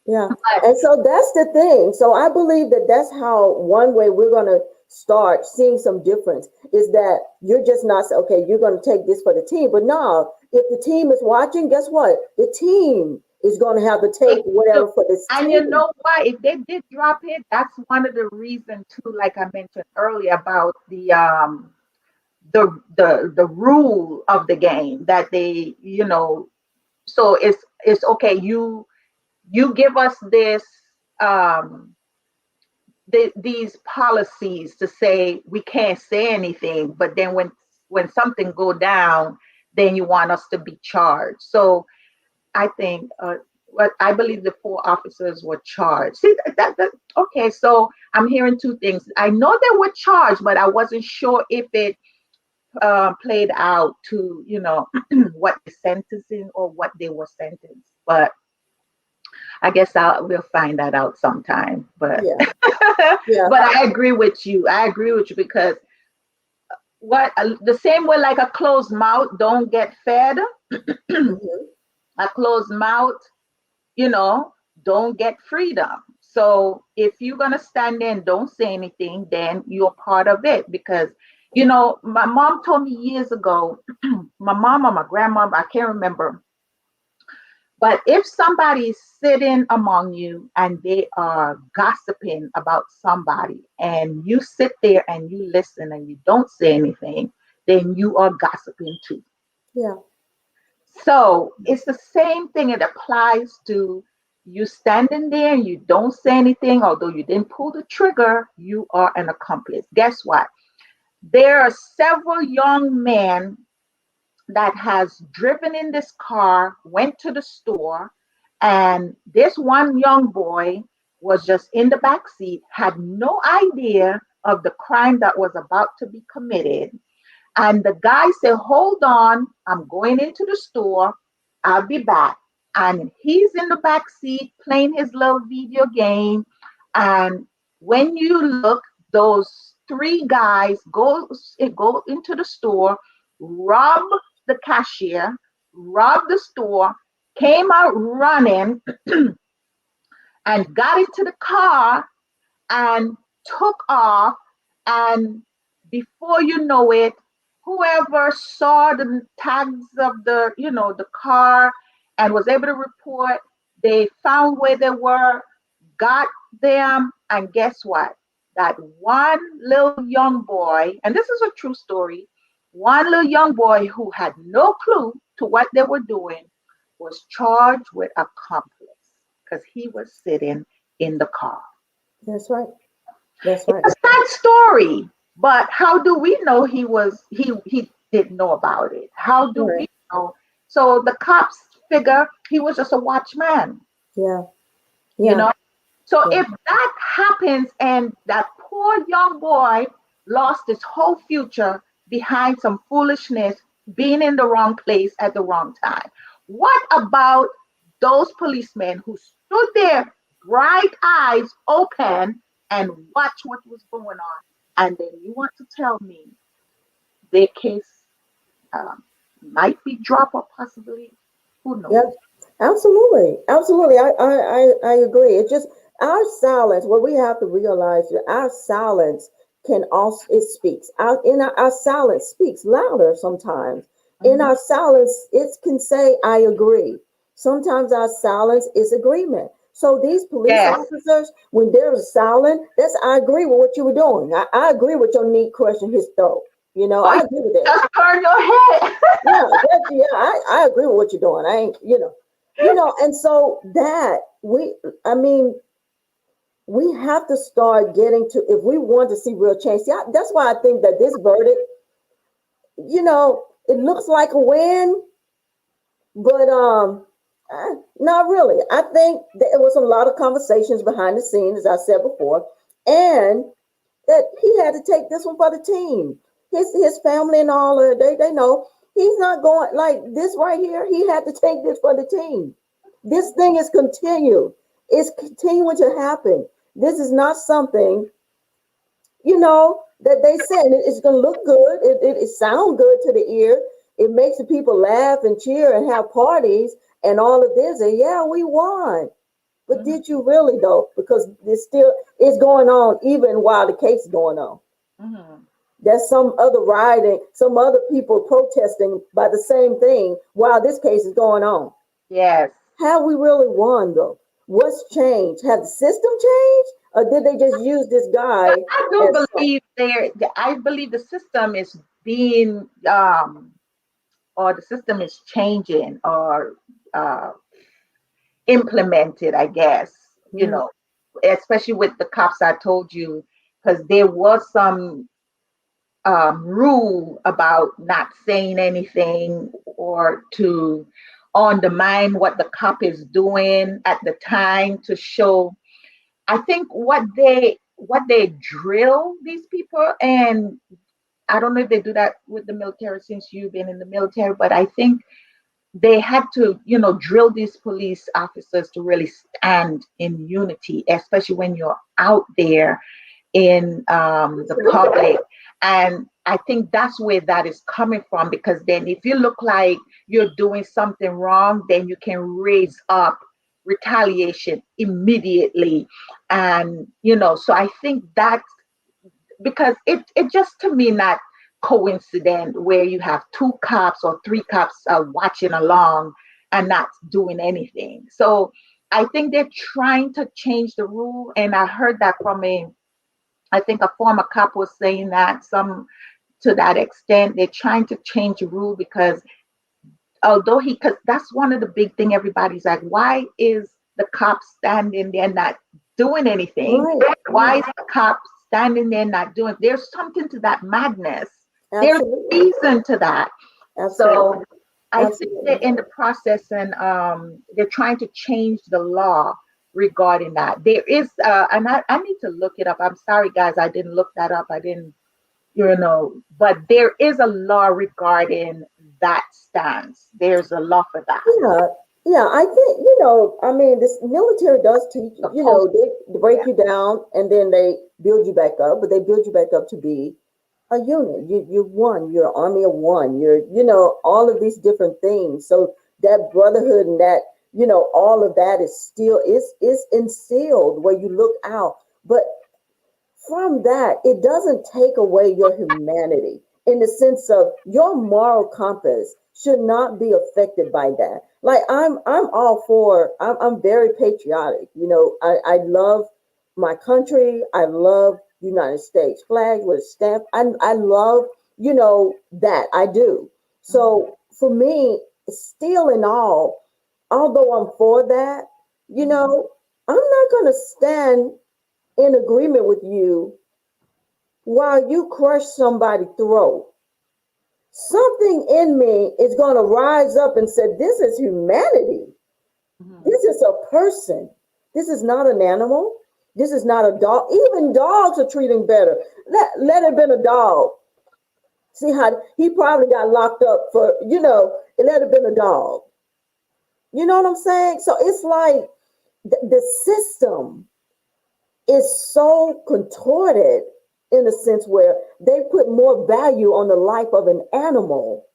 Yeah. But And so that's the thing. So I believe that that's how one way we're going to start seeing some difference is that you're just not okay, you're going to take this for the team, but no, if the team is watching, guess what? The team is going to have to take whatever for this And team. you know what? If they did drop it, that's one of the reasons too, like I mentioned earlier about the rule of the game that they, so it's okay. You give us this um these policies to say we can't say anything, but then when something go down, then you want us to be charged. So I think, what I believe the four officers were charged. See that okay? So I'm hearing two things. I know they were charged, but I wasn't sure if it played out to what the sentencing or what they were sentenced. But I guess we'll find that out sometime. But Yeah, yeah, but I agree with you. I agree with you because what the same way like a closed mouth don't get fed. mhm, A closed mouth, you know, don't get freedom. So if you're gonna stand there and don't say anything, then you're part of it. Because my mom told me years ago, my mom or my grandma, I can't remember, but if somebody's sitting among you and they are gossiping about somebody, and you sit there and you listen and you don't say anything, then you are gossiping too. yeah, So it's the same thing. It applies to you standing there and you don't say anything, although you didn't pull the trigger, you are an accomplice. Guess what? There are several young men that has driven in this car, went to the store, and this one young boy was just in the back seat, had no idea of the crime that was about to be committed. And the guy said, "Hold on, I'm going into the store. I'll be back." And he's in the back seat playing his little video game. And when you look, those three guys go into the store, rob the cashier, rob the store, came out running, and got into the car and took off. And before you know it, whoever saw the tags of the car and was able to report, they found where they were, got them, and guess what? That one little young boy, and this is a true story, one little young boy who had no clue to what they were doing was charged with accomplice because he was sitting in the car. that's right. That's It's right. a sad story, but how do we know he didn't know about it? How do Right. we know? So the cops figure he was just a watchman, Yeah, you yeah, know? So yeah. if that happens and that poor young boy lost his whole future behind some foolishness, being in the wrong place at the wrong time, what about those policemen who stood there, bright eyes open, and watched what was going on? And then you want to tell me their case um, might be dropped or possibly, who Yeah, knows? absolutely, absolutely. I agree. It's just our silence. What we have to realize that our silence can also it speaks. Our silence speaks louder sometimes. In Mhm. our silence, it can say, "I agree." Sometimes our silence is agreement. So these police Yes. officers, when they're silent, that's I agree with what you were doing. I agree with your knee crushing his throat. Or I you agree with that. just turn your head. Yeah, I agree with what you're doing. I ain't, and so that I mean, we have to start getting to if we want to see real change. See, that's why I think that this verdict, it looks like a win, but not really. I think there was a lot of conversations behind the scenes, as I said before, and that he had to take this one for the team. His family and all they know he's not going like this right here. He had to take this for the team. This thing is continued. It's continuing to happen. This is not something that they said it's going to look good. It sound good to the ear. It makes the people laugh and cheer and have parties and all of this. And yeah, we won. But Mhm, did you really though? Because it's still it's going on even while the case is going on. mhm. there's some other rioting, some other people protesting by the same thing while this case is going on. Yes. Have we really won though? What's changed? Have the system changed, or did they just use this guy I do as some? believe I believe the system is being or the system is changing or uh implemented, I guess, Mhm. especially with the cops I told you, because there was some rule about not saying anything or to undermine what the cop is doing at the time to show. I think what they drill these people, and I don't know if they do that with the military since you've been in the military, but I think they had to, drill these police officers to really stand in unity, especially when you're out there in the public. And I think that's where that is coming from, because then if you look like you're doing something wrong, then you can raise up retaliation immediately. And, so I think that's because it just to me not coincident where you have two cops or three cops watching along and not doing anything. So I think they're trying to change the rule, and I heard that from I think a former cop was saying that some to that extent they're trying to change the rule because although because that's one of the big thing everybody's like, why is the cop standing there not doing anything? Right, Why right, is the cop standing there not doing? There's something to that madness. There's absolutely, reason to that. So absolutely, I think they're absolutely. in the process, and they're trying to change the law regarding that. There is, and I need to look it up. I'm sorry, guys, I didn't look that up. I didn't, but there is a law regarding that stance. There's a law for that. Yeah, yeah. I think I mean, this military does teach. Supposed, They break yeah. you down and then they build you back up, but they build you back up to be a unit. You're one. You're an army of one. You're all of these different things. So that brotherhood and that all of that is still is instilled where you look out. But from that, it doesn't take away your humanity in the sense of your moral compass should not be affected by that. Like I'm all for. I'm very patriotic. I love my country. I love United States flag with a stamp. I love that I do. Mhm. So for me, still in all, although I'm for that, Mhm. I'm not going to stand in agreement with you while you crush somebody's throat. Something in me is going to rise up and say, this is humanity. Mhm. This is a person. This is not an animal. This is not a dog. Even dogs are treating better. Let it have been a dog. See how he probably got locked up for, it let it have been a dog. You know what I'm saying? So it's like the system is so contorted in a sense where they put more value on the life of an animal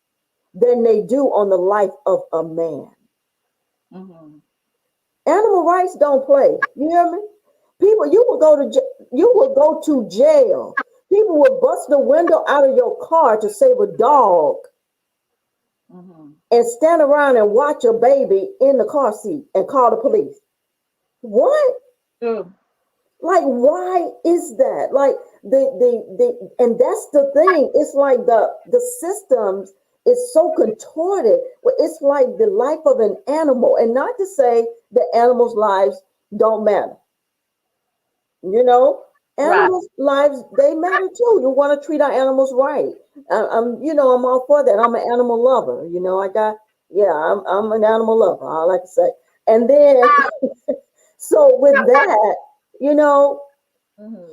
than they do on the life of a man. Mhm. Animal rights don't play. You hear me? People, you will go to jail. People will bust the window out of your car to save a dog Mhm. and stand around and watch a baby in the car seat and call the police. What? True. Like, why is that? Like and that's the thing. It's like the systems is so contorted. But it's like the life of an animal, and not to say that animals' lives don't matter. You know, Right. animals' lives they matter too. You want to treat our animals right. I'm all for that. I'm an animal lover. I'm an animal lover. I like to say. And then, so with that, you know, Mhm.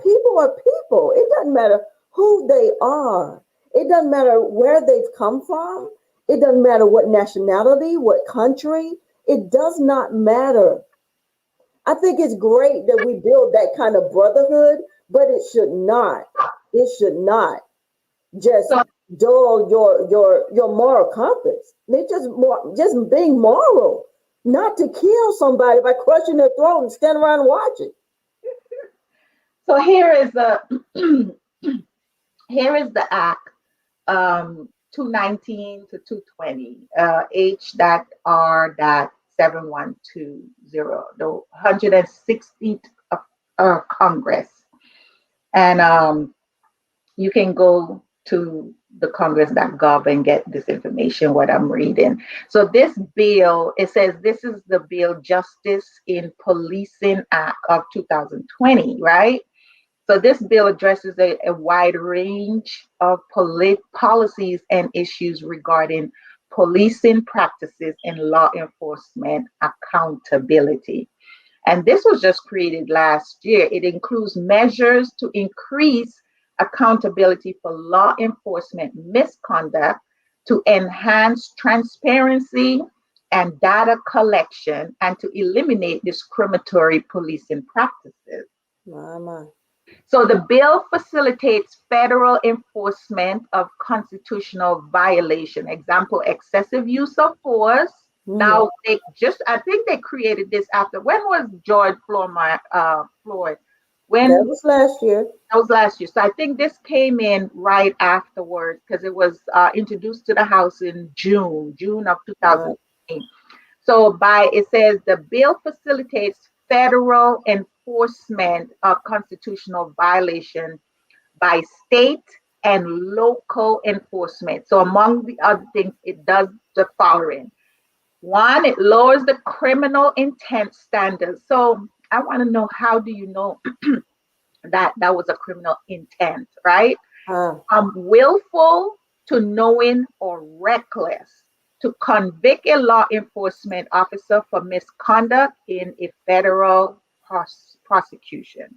people are people. It doesn't matter who they are. It doesn't matter where they've come from. It doesn't matter what nationality, what country. It does not matter. I think it's great that we build that kind of brotherhood, but it should not just So dull your moral compass. It's just being moral, not to kill somebody by crushing their throat and stand around and watch it. so here is a Here is the act, 219 to 220, H dot R dot 7120, the 160th Congress. And you can go to the congress.gov and get this information, what I'm reading. So this bill, it says this is the bill Justice in Policing Act of 2020, right? So this bill addresses a wide range of policies and issues regarding policing practices and law enforcement accountability. And this was just created last year. It includes measures to increase accountability for law enforcement misconduct, to enhance transparency and data collection, and to eliminate discriminatory policing practices. My. So the bill facilitates federal enforcement of constitutional violation. Example, excessive use of force. Mm. Now they just, I think they created this after, when was George Floyd? When That was last year. that was last year. So I think this came in right afterwards because it was introduced to the House in June of Right. 2018. So by it says the bill facilitates federal enforcement of constitutional violation by state and local enforcement. So among the other things, it does the following. One, it lowers the criminal intent standards. So I want to know, how do you know that that was a criminal intent, right? Ah, Willful to knowing or reckless to convict a law enforcement officer for misconduct in a federal prosecution.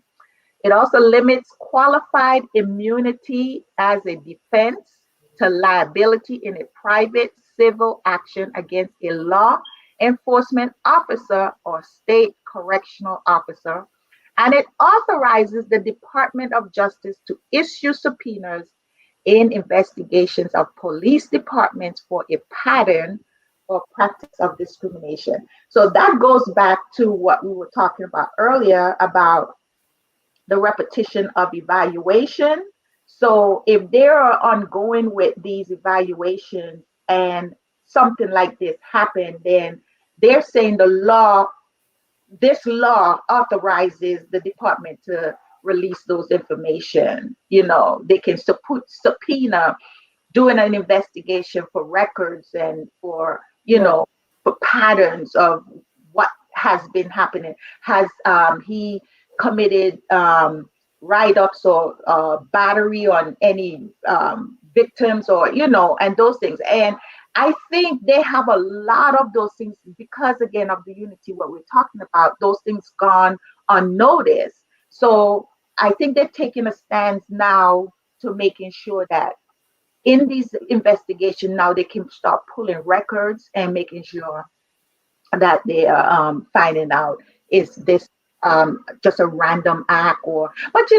It also limits qualified immunity as a defense to liability in a private civil action against a law enforcement officer or state correctional officer. And it authorizes the Department of Justice to issue subpoenas in investigations of police departments for a pattern or practice of discrimination. So that goes back to what we were talking about earlier about the repetition of evaluation. So if they are ongoing with these evaluations and something like this happened, then they're saying this law authorizes the department to release those information. You know, they can subpoena doing an investigation for records and for, right. for patterns of what has been happening. Has he committed write-ups or battery on any victims, or, and those things. And I think they have a lot of those things because, again, of the unity, what we're talking about, those things gone unnoticed. So I think they're taking a stance now to making sure that in these investigations now they can start pulling records and making sure that they are finding out, is this just a random act, or, but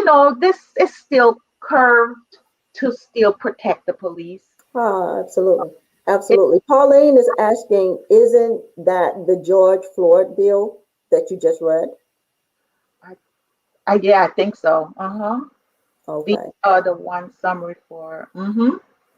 this is still curved to still protect the police. Ah, absolutely. It, Absolutely. Pauline is asking, isn't that the George Floyd bill that you just read? yeah, I think so. Uh-huh. These Okay. are the one summary for.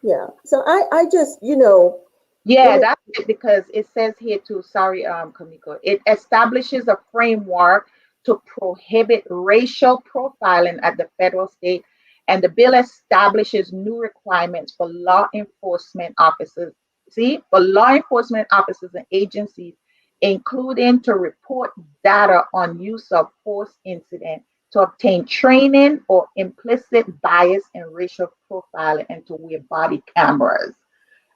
Yeah. So I just, Yeah, when, that's it, because it says here too, sorry, Kamiko, it establishes a framework to prohibit racial profiling at the federal, state, and the bill establishes new requirements for law enforcement officers. See, for law enforcement officers and agencies, including to report data on use of force incident, to obtain training or implicit bias and racial profiling, and to wear body cameras.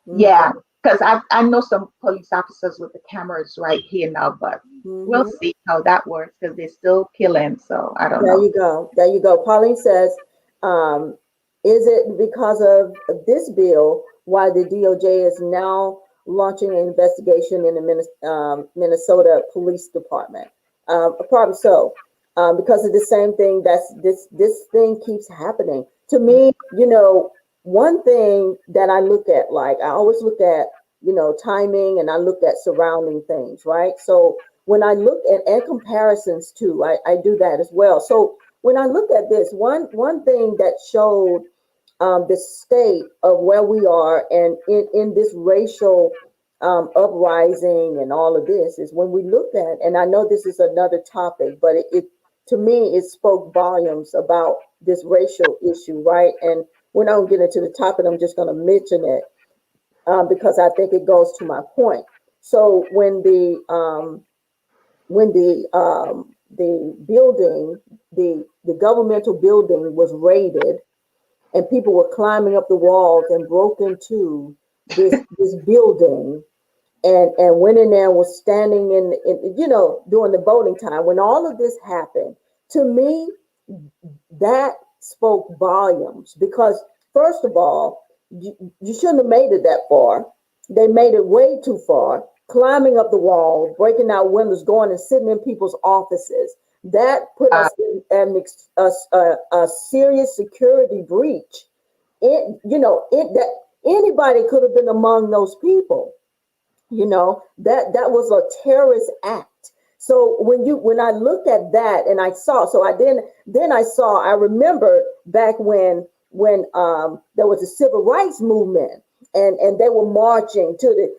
mm-hmm, Yeah, because I know some police officers with the cameras right here now, but we'll mm-hmm. see how that works because they're still killing. So I don't There know. you go. There you go. Pauline says, um, is it because of this bill why the DOJ is now launching an investigation in the Minnesota Police Department? Probably so, because of the same thing. This thing keeps happening. To me, one thing that I look at, like I always look at, timing, and I look at surrounding things, right? So when I look at and comparisons too, I do that as well. So when I look at this, one thing that showed the state of where we are, and in this racial uprising and all of this, is when we looked at, and I know this is another topic, but it to me it spoke volumes about this racial issue, right? And we're not going to get into the topic. I'm just going to mention it because I think it goes to my point. So when the building, the governmental building was raided, and people were climbing up the walls and broke into this building, and went in there and was standing in during the voting time. When all of this happened, to me, that spoke volumes, because first of all, you shouldn't have made it that far. They made it way too far, climbing up the wall, breaking out windows, going and sitting in people's offices. That put Uh, us in a serious security breach. It that anybody could have been among those people. That was a terrorist act. So when I looked at that, and I saw, so I remember back when there was a civil rights movement, and they were marching to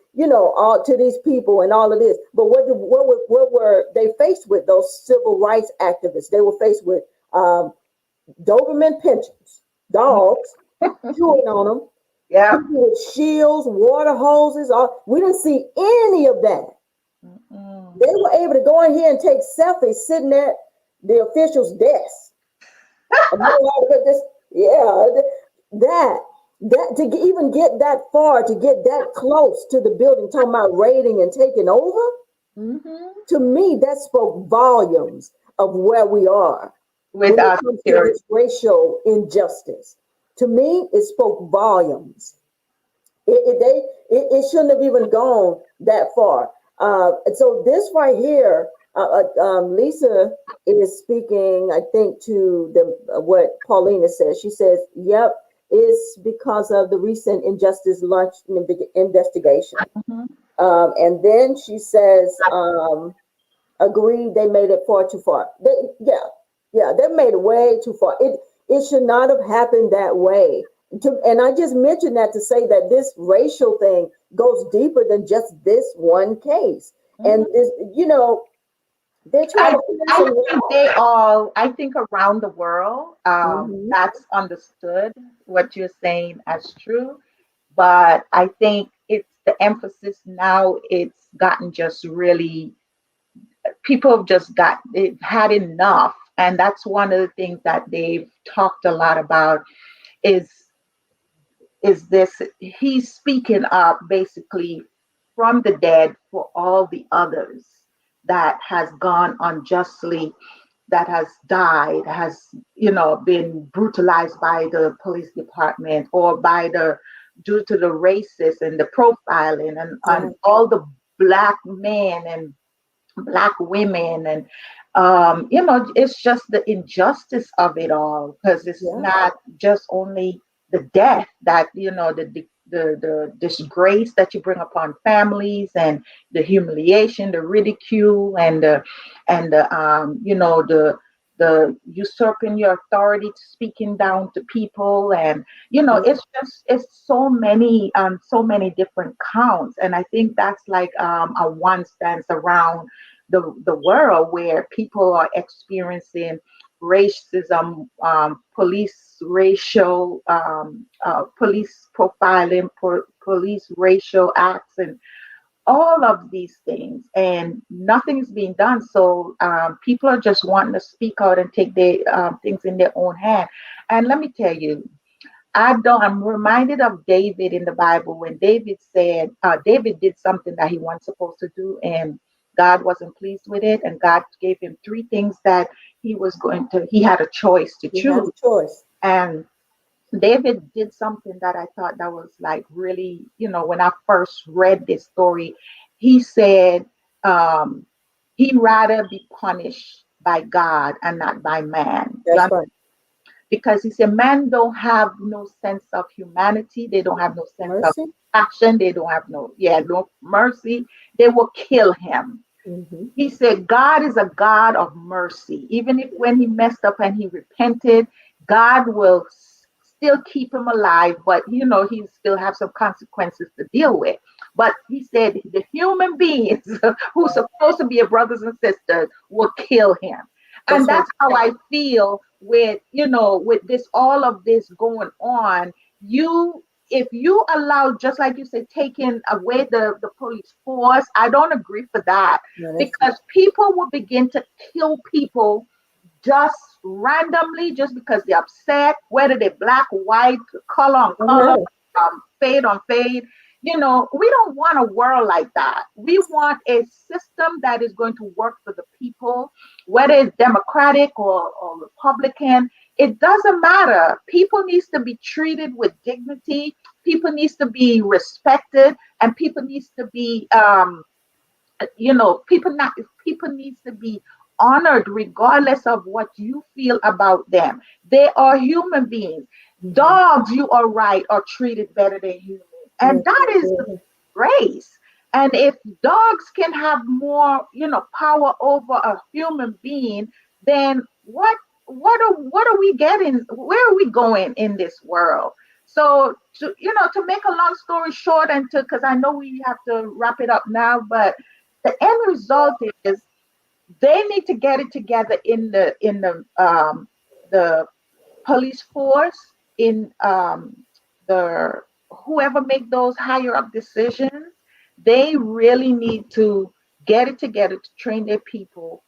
all to these people and all of this. But what were they faced with? Those civil rights activists, they were faced with Doberman pinchers, dogs chewing on them, yeah. people with shields, water hoses. We didn't see any of that. Mm-mm. They were able to go in here and take selfies sitting at the official's desk. And you know, this, yeah, that even get that far, to get that close to the building, talking about raiding and taking over. Mm-hmm. To me, that spoke volumes of where we are With when it our comes to security. this racial injustice. To me, it spoke volumes. It shouldn't have even gone that far. And so this right here, Lisa is speaking, I think, to the what Paulina says. She says, "Yep, it's because of the recent injustice lunch investigation." Mhm. And then she says, "Agreed, they made it far too far." Yeah, they made it way too far. It should not have happened that way. And I just mentioned that to say that this racial thing goes deeper than just this one case. And Mhm. this, they're trying I to put in I some think law. I think around the world, Hmm. that's understood what you're saying as true. But I think it's the emphasis now, it's gotten just really, people have just got, they've had enough. And that's one of the things that they've talked a lot about is this, he's speaking up basically from the dead for all the others that has gone unjustly, that has died, has been brutalized by the police department, or by the due to the racist and the profiling, and Yeah, all the black men and black women, and it's just the injustice of it all, because it's yeah, not just only the death that the disgrace that you bring upon families, and the humiliation, the ridicule, and the usurping your authority, speaking down to people, and yeah, it's so many different counts. And I think that's like a one stance around the world, where people are experiencing racism, police profiling, police racial acts, and all of these things, and nothing is being done. So people are just wanting to speak out and take their things in their own hand. And let me tell you, I'm reminded of David in the Bible, when David said, David did something that he wasn't supposed to do, and God wasn't pleased with it. And God gave him three things that he had a choice to you had choose. a choice. And David did something that I thought that was like really, when I first read this story, he said, um, he'd rather be punished by God and not by man. That's right. Because he said men don't have no sense of humanity, they don't have no sense of Mercy. action, they don't have no mercy, they will kill him. Hmm. He said God is a God of mercy. Even if when he messed up and he repented, God will still keep him alive, but he still have some consequences to deal with. But he said the human beings who's supposed to be a brothers and sisters will kill him. And That's right. that's how I feel with, with this, all of this going on. You, if you allow, just like you said, taking away the police force, I don't agree for that, Yeah, because people will begin to kill people just randomly, just because they're upset, whether they're black, white, color on color, matter. fade on fade. We don't want a world like that. We want a system that is going to work for the people, whether it's Democratic or Republican. It doesn't matter. People needs to be treated with dignity. People needs to be respected, and people needs to be people needs to be honored regardless of what you feel about them. They are human beings. Mhm. Dogs, you are right, are treated better than humans, and Yes, that is the yes, grace. And if dogs can have more power over a human being, then what are we getting? Where are we going in this world? So to make a long story short, and to because I know we have to wrap it up now, but the end result is they need to get it together in the police force, in the whoever make those higher up decisions. They really need to get it together to train their people,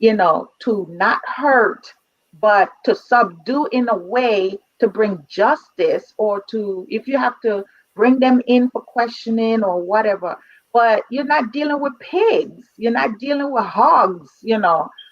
to not hurt, but to subdue in a way to bring justice, or to, if you have to bring them in for questioning or whatever. But you're not dealing with pigs, you're not dealing with hogs,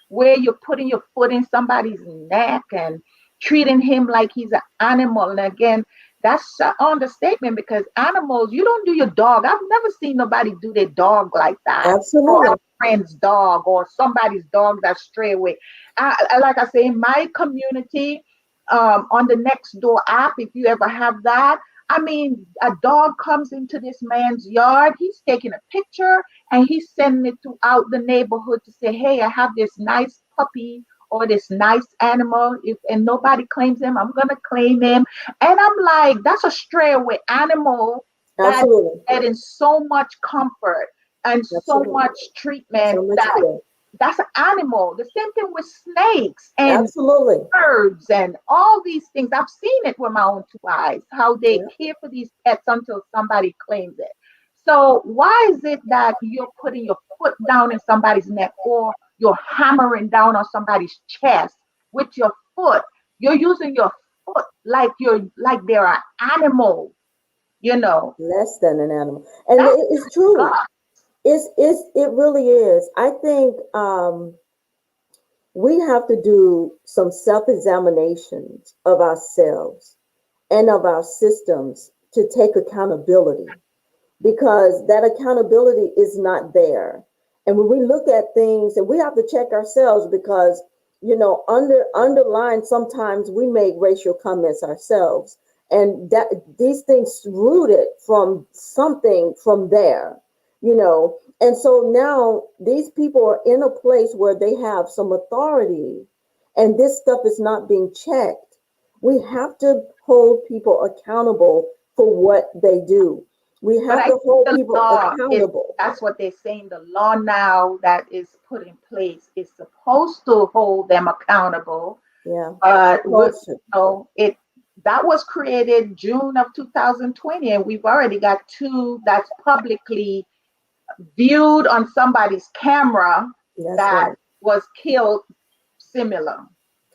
where you're putting your foot in somebody's neck and treating him like he's an animal. And again, that's an understatement, because animals, you don't do your dog. I've never seen nobody do their dog like that, or absolutely. a friend's dog, or somebody's dog that stray away. Like I say, in my community, on the Nextdoor app, if you ever have that, I mean, a dog comes into this man's yard, he's taking a picture and he's sending it throughout the neighborhood to say, hey, I have this nice puppy or this nice animal. If and nobody claims him, I'm gonna claim him. And I'm like, that's a stray away animal that's Absolutely. getting so much comfort and so Absolutely. much treatment, So much that care. that's an animal. The same thing with snakes and Absolutely. birds and all these things. I've seen it with my own two eyes, how they Yeah. care for these pets until somebody claims it. So why is it that you're putting your foot down in somebody's neck, or you're hammering down on somebody's chest with your foot? You're using your foot like they're an animal, you know. Less than an animal. And That's it's true. God. It really is. I think we have to do some self-examinations of ourselves and of our systems to take accountability, because that accountability is not there. And when we look at things, and we have to check ourselves, because underlying, sometimes we make racial comments ourselves, and that these things rooted from something from there, and so now these people are in a place where they have some authority, and this stuff is not being checked. We have to hold people accountable for what they do. We But have I to think hold the people law is, accountable. that's what they're saying. The law now that is put in place is supposed to hold them accountable. Yeah, But supposed to. it that was created June of 2020, and we've already got two that's publicly viewed on somebody's camera That's that right. was killed similar.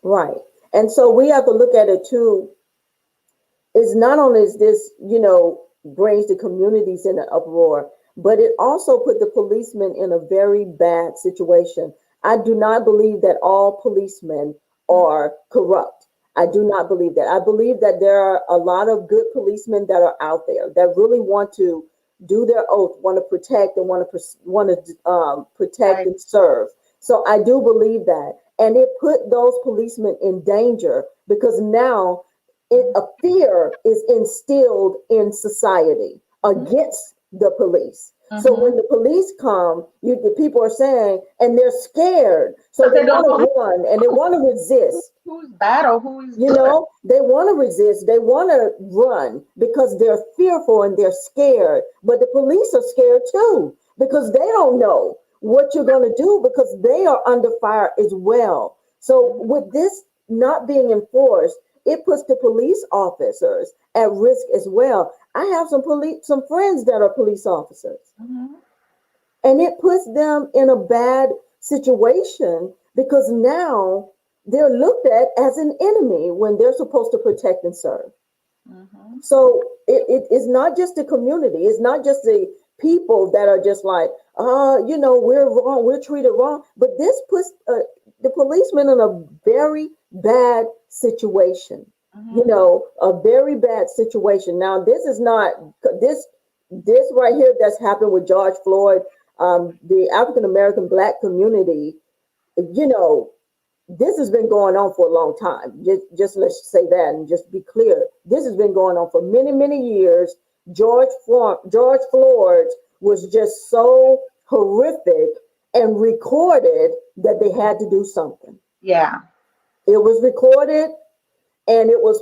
Right. And so we have to look at it too. Is not only is this, brings the communities in an uproar, but it also put the policemen in a very bad situation. I do not believe that all policemen are corrupt. I do not believe that. I believe that there are a lot of good policemen that are out there that really want to do their oath, want to protect, and want to protect Right. and serve. So I do believe that, and it put those policemen in danger, because now a fear is instilled in society Mhm. against the police. So Mm-hmm. when the police come, the people are saying, and they're scared. So Because they they don't want know to run and they want to resist. who's bad or who is You good. know, they want to resist, they want to run because they're fearful and they're scared. But the police are scared too because they don't know what you're going to do because they are under fire as well. So, with this not being enforced, it puts the police officers at risk as well. I have some friends that are police officers, Mm-hmm. and it puts them in a bad situation because now they're looked at as an enemy when they're supposed to protect and serve. Mm-hmm. So it is not just the community, it's not just the people that are just like, we're wrong, we're treated wrong. But this puts the policemen in a very bad situation, Mm-hmm. a very bad situation. Now, this is not this right here that's happened with George Floyd, the African American Black community, you know, this has been going on for a long time. Just let's say that and just be clear. This has been going on for many, many years. George Floyd was just so horrific and recorded that they had to do something. Yeah. It was recorded and it was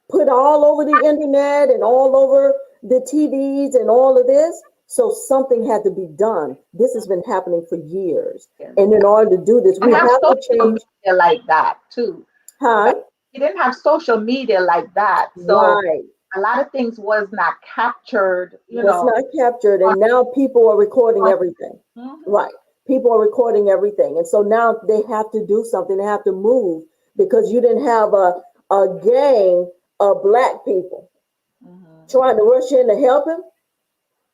put all over the internet and all over the TVs and all of this. So something had to be done. This has been happening for years. Yes. And in order to do this, I we have have to social change. media like that too. Huh? But he didn't have social media like that. So Right. a lot of things was not captured, Was not captured. And now people are recording everything. Mhm. Right. People are recording everything. And so now they have to do something. They have to move because you didn't have a gang of black people Mhm. trying to rush in to help him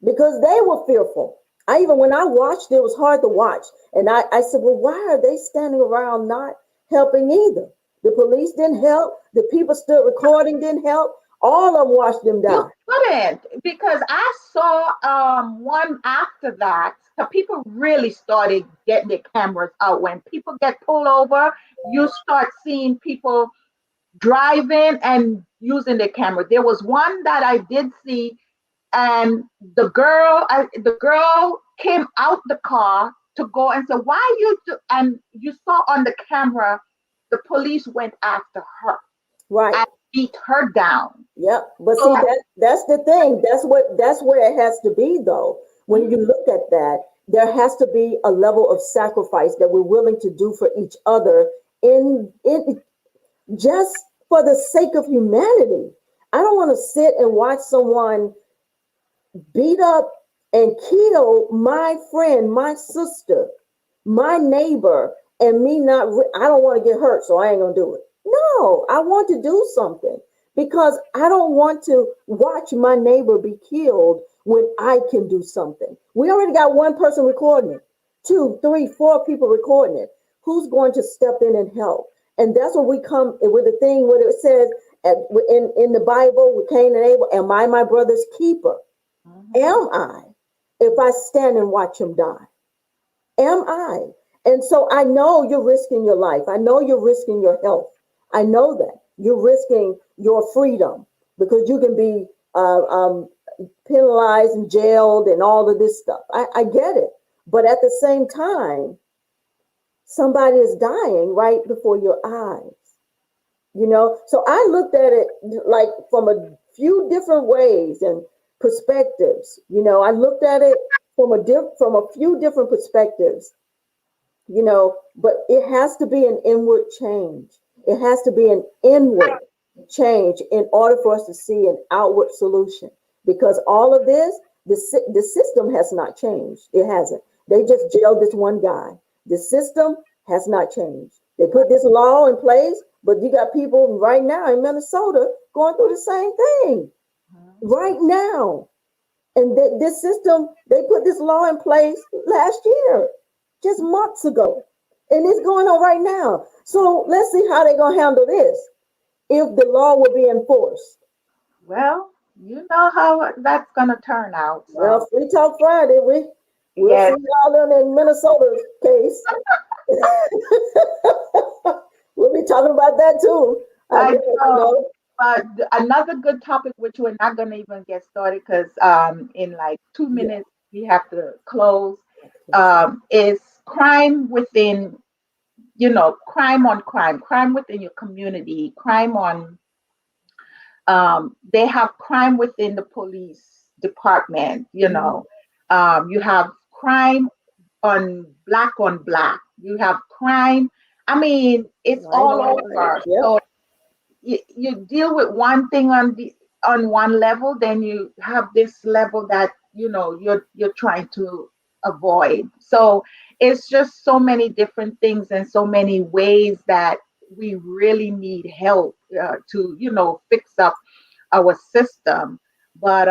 because they were fearful. When I watched, it was hard to watch. And I said, well, why are they standing around not helping either? The police didn't help. The people stood recording didn't help. All of them watched them You die. couldn't because I saw one after that. So people really started getting their cameras out. When people get pulled over, you start seeing people driving and using their camera. There was one that I did see, and the girl came out the car to go and said, "Why you do?" And you saw on the camera, the police went after her Right. and beat her down. Yep. But see, So that's the thing. That's where it has to be though. When you look at that, there has to be a level of sacrifice that we're willing to do for each other in just for the sake of humanity. I don't want to sit and watch someone beat up and kill my friend, my sister, my neighbor, and me not, I don't want to get hurt, so I ain't gonna do it. No, I want to do something because I don't want to watch my neighbor be killed when I can do something. We already got one person recording it, two, three, four people recording it. Who's going to step in and help? And that's what we come with the thing where it says in the Bible with Cain and Abel, am I my brother's keeper? mhm. Am I? If I stand and watch him die, am I? And so I know you're risking your life. I know you're risking your health. I know that you're risking your freedom because you can be penalized and jailed and all of this stuff. I get it. But at the same time, somebody is dying right before your eyes. So I looked at it like from a few different ways and perspectives. I looked at it from a few different perspectives. But it has to be an inward change. It has to be an inward change in order for us to see an outward solution. Because all of this, the system has not changed. It hasn't. They just jailed this one guy. The system has not changed. They put this law in place, but you got people right now in Minnesota going through the same thing right now. And this system, they put this law in place last year, just months ago. And it's going on right now. So let's see how they're going to handle this if the law will be enforced. Well, you know how that's gonna turn out. So Well, Free Talk Friday, we'll see yes, y'all in Minnesota's case. We'll be talking about that too. I I know. guess. But another good topic, which we're not gonna even get started, because in like two Yeah. minutes we have to close. Is crime within, crime on crime, crime within your community, crime on, they have crime within the police department, Mhm. you have crime on black, you have crime. I mean, it's Right all on right. over. Yep. So you deal with one thing on one level, then you have this level that you're trying to avoid. So it's just so many different things and so many ways that we really need help to fix up our system. But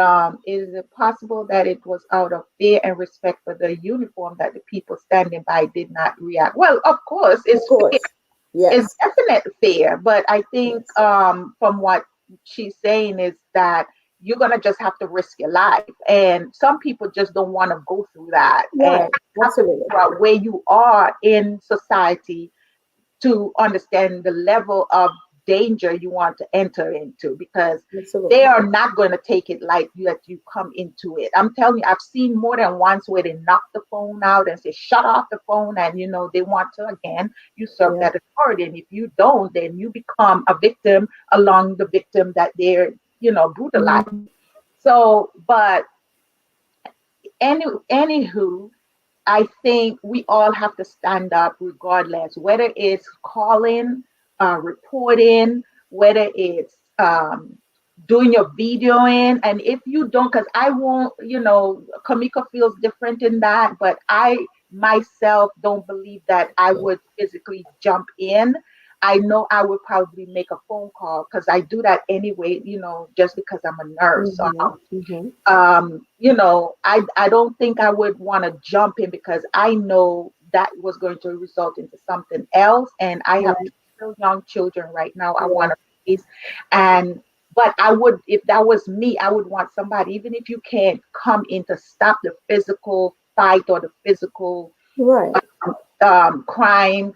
is it possible that it was out of fear and respect for the uniform that the people standing by did not react? Well, of course, Of course. it's Yes. definite fear, but I think Yes. from what she's saying is that you're gonna just have to risk your life, and some people just don't want to go through that, and Right. you have to Absolutely. figure out where you are in society to understand the level of danger you want to enter into, because they Absolutely. are not going to take it like you that you come into it. I'm telling you, I've seen more than once where they knock the phone out and say shut off the phone, and they want to again usurp Yeah. that authority, and if you don't, then you become a victim along the victim that they're brutalizing. Mhm. So but anywho, I think we all have to stand up regardless, whether it's calling, reporting, whether it's doing your videoing. And if you don't, because I won't, Kamika feels different in that, but I myself don't believe that I would physically jump in. I know I would probably make a phone call because I do that anyway, just because I'm a nurse. Mhm. Mhm. I don't think I would want to jump in because I know that was going to result into something else. And I have Right. two still young children right now. I Yeah. want to raise, and but I would, if that was me, I would want somebody, even if you can't come in to stop the physical fight or the physical Right. crime,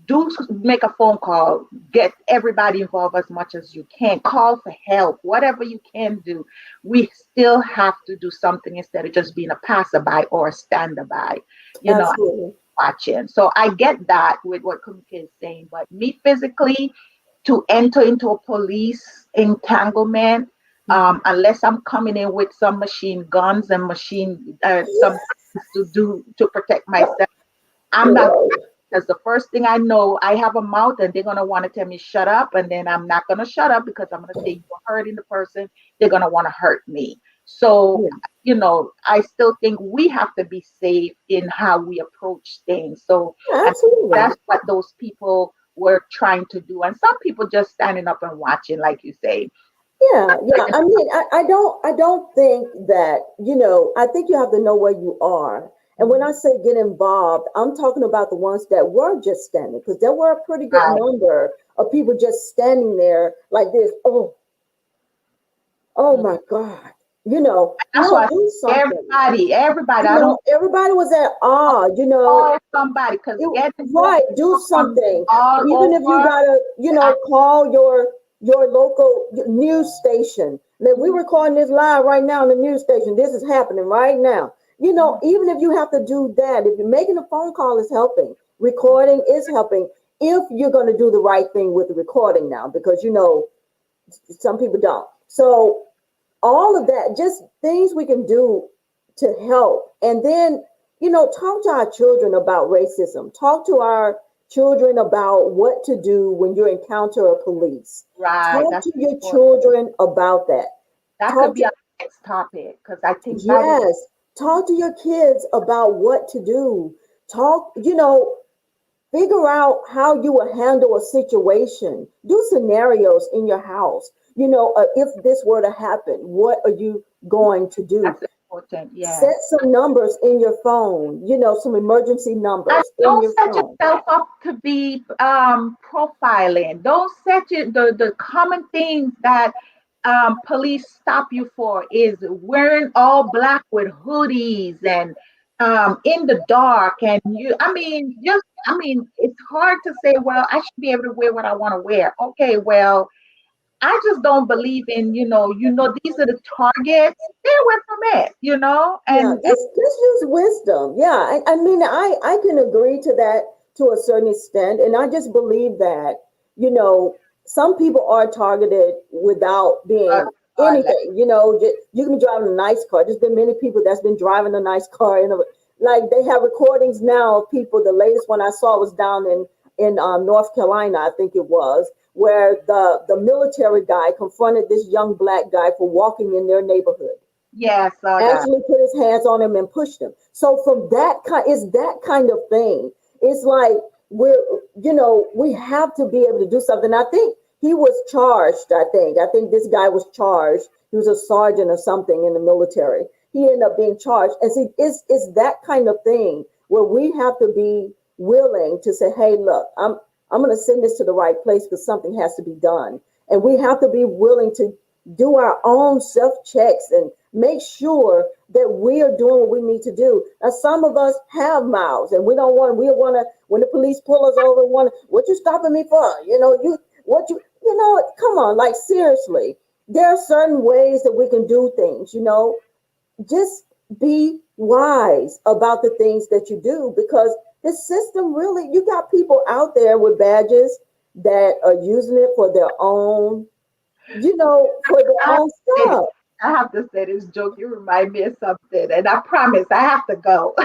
do make a phone call, get everybody involved as much as you can, call for help, whatever you can do. We still have to do something instead of just being a passerby or a standby, you know Absolutely. watching. So I get that with what Kumika is saying, but me physically to enter into a police entanglement, Mhm. unless I'm coming in with some machine guns and machine some to do to protect myself, I'm not, Right. because the first thing I know, I have a mouth and they're gonna want to tell me shut up, and then I'm not gonna shut up because I'm gonna say you're hurting the person. They're gonna want to hurt me. So, Yeah. I still think we have to be safe in how we approach things. So, and Absolutely. that's what those people were trying to do, and some people just standing up and watching, like you say. Yeah, yeah. I mean, I don't think that, I think you have to know where you are. And when Mhm. I say get involved, I'm talking about the ones that were just standing, because there were a pretty good Right. number of people just standing there like this. Oh, oh my God. That's No, why do something. everybody. I don't Everybody was at awe, call somebody because it, getting right, do from something. all Even if you over. gotta, I, call your local news station. Now, we're recording this live right now on the news station. This is happening right now. Even if you have to do that, if you're making a phone call is helping, recording is helping. If you're going to do the right thing with the recording now, because some people don't. So all of that, just things we can do to help. And then, talk to our children about racism. Talk to our children about what to do when you encounter a police. right. Talk That's to your important. children about that. That could Talk be to, our next topic because I think that is yes, talk to your kids about what to do. Talk, figure out how you will handle a situation. Do scenarios in your house. If this were to happen, what are you going to do? that's important. Set Yes. some numbers in your phone, some emergency And numbers in don't your set phone. yourself up to be profiling. Don't set the common things that police stop you for is wearing all black with hoodies and in the dark. And it's hard to say, well, I should be able to wear what I want to wear. Okay, well, I just don't believe in, these are the targets. Stay away from it, Yeah, and just use wisdom. Yeah, I mean, I can agree to that to a certain extent, and I just believe that you know some people are targeted without uh, being like, anything. You can be driving a nice car. There's been many people that's been driving a nice car, and like they have recordings now of people. The latest one I saw was down in North Carolina, I think it was, where the military guy confronted this young black guy for walking in their neighborhood, yeah, I saw that. actually put his hands on him and pushed him. So from that kind, it's that kind of thing. It's like we have to be able to do something. I think he was charged. I think this guy was charged. He was a sergeant or something in the military. He ended up being charged. And see, it's that kind of thing where we have to be willing to say, hey, look, I'm going to send this to the right place because something has to be done. And we have to be willing to do our own self checks and make sure that we are doing what we need to do. Now, some of us have mouths, and we want to. When the police pull us over, what you stopping me for? Come on, like seriously. There are certain ways that we can do things. Just be wise about the things that you do because the system really. You got people out there with badges that are using it for their own for their I have own to say this, stuff. I have to say this joke. You remind me of something, and I promise I have to go.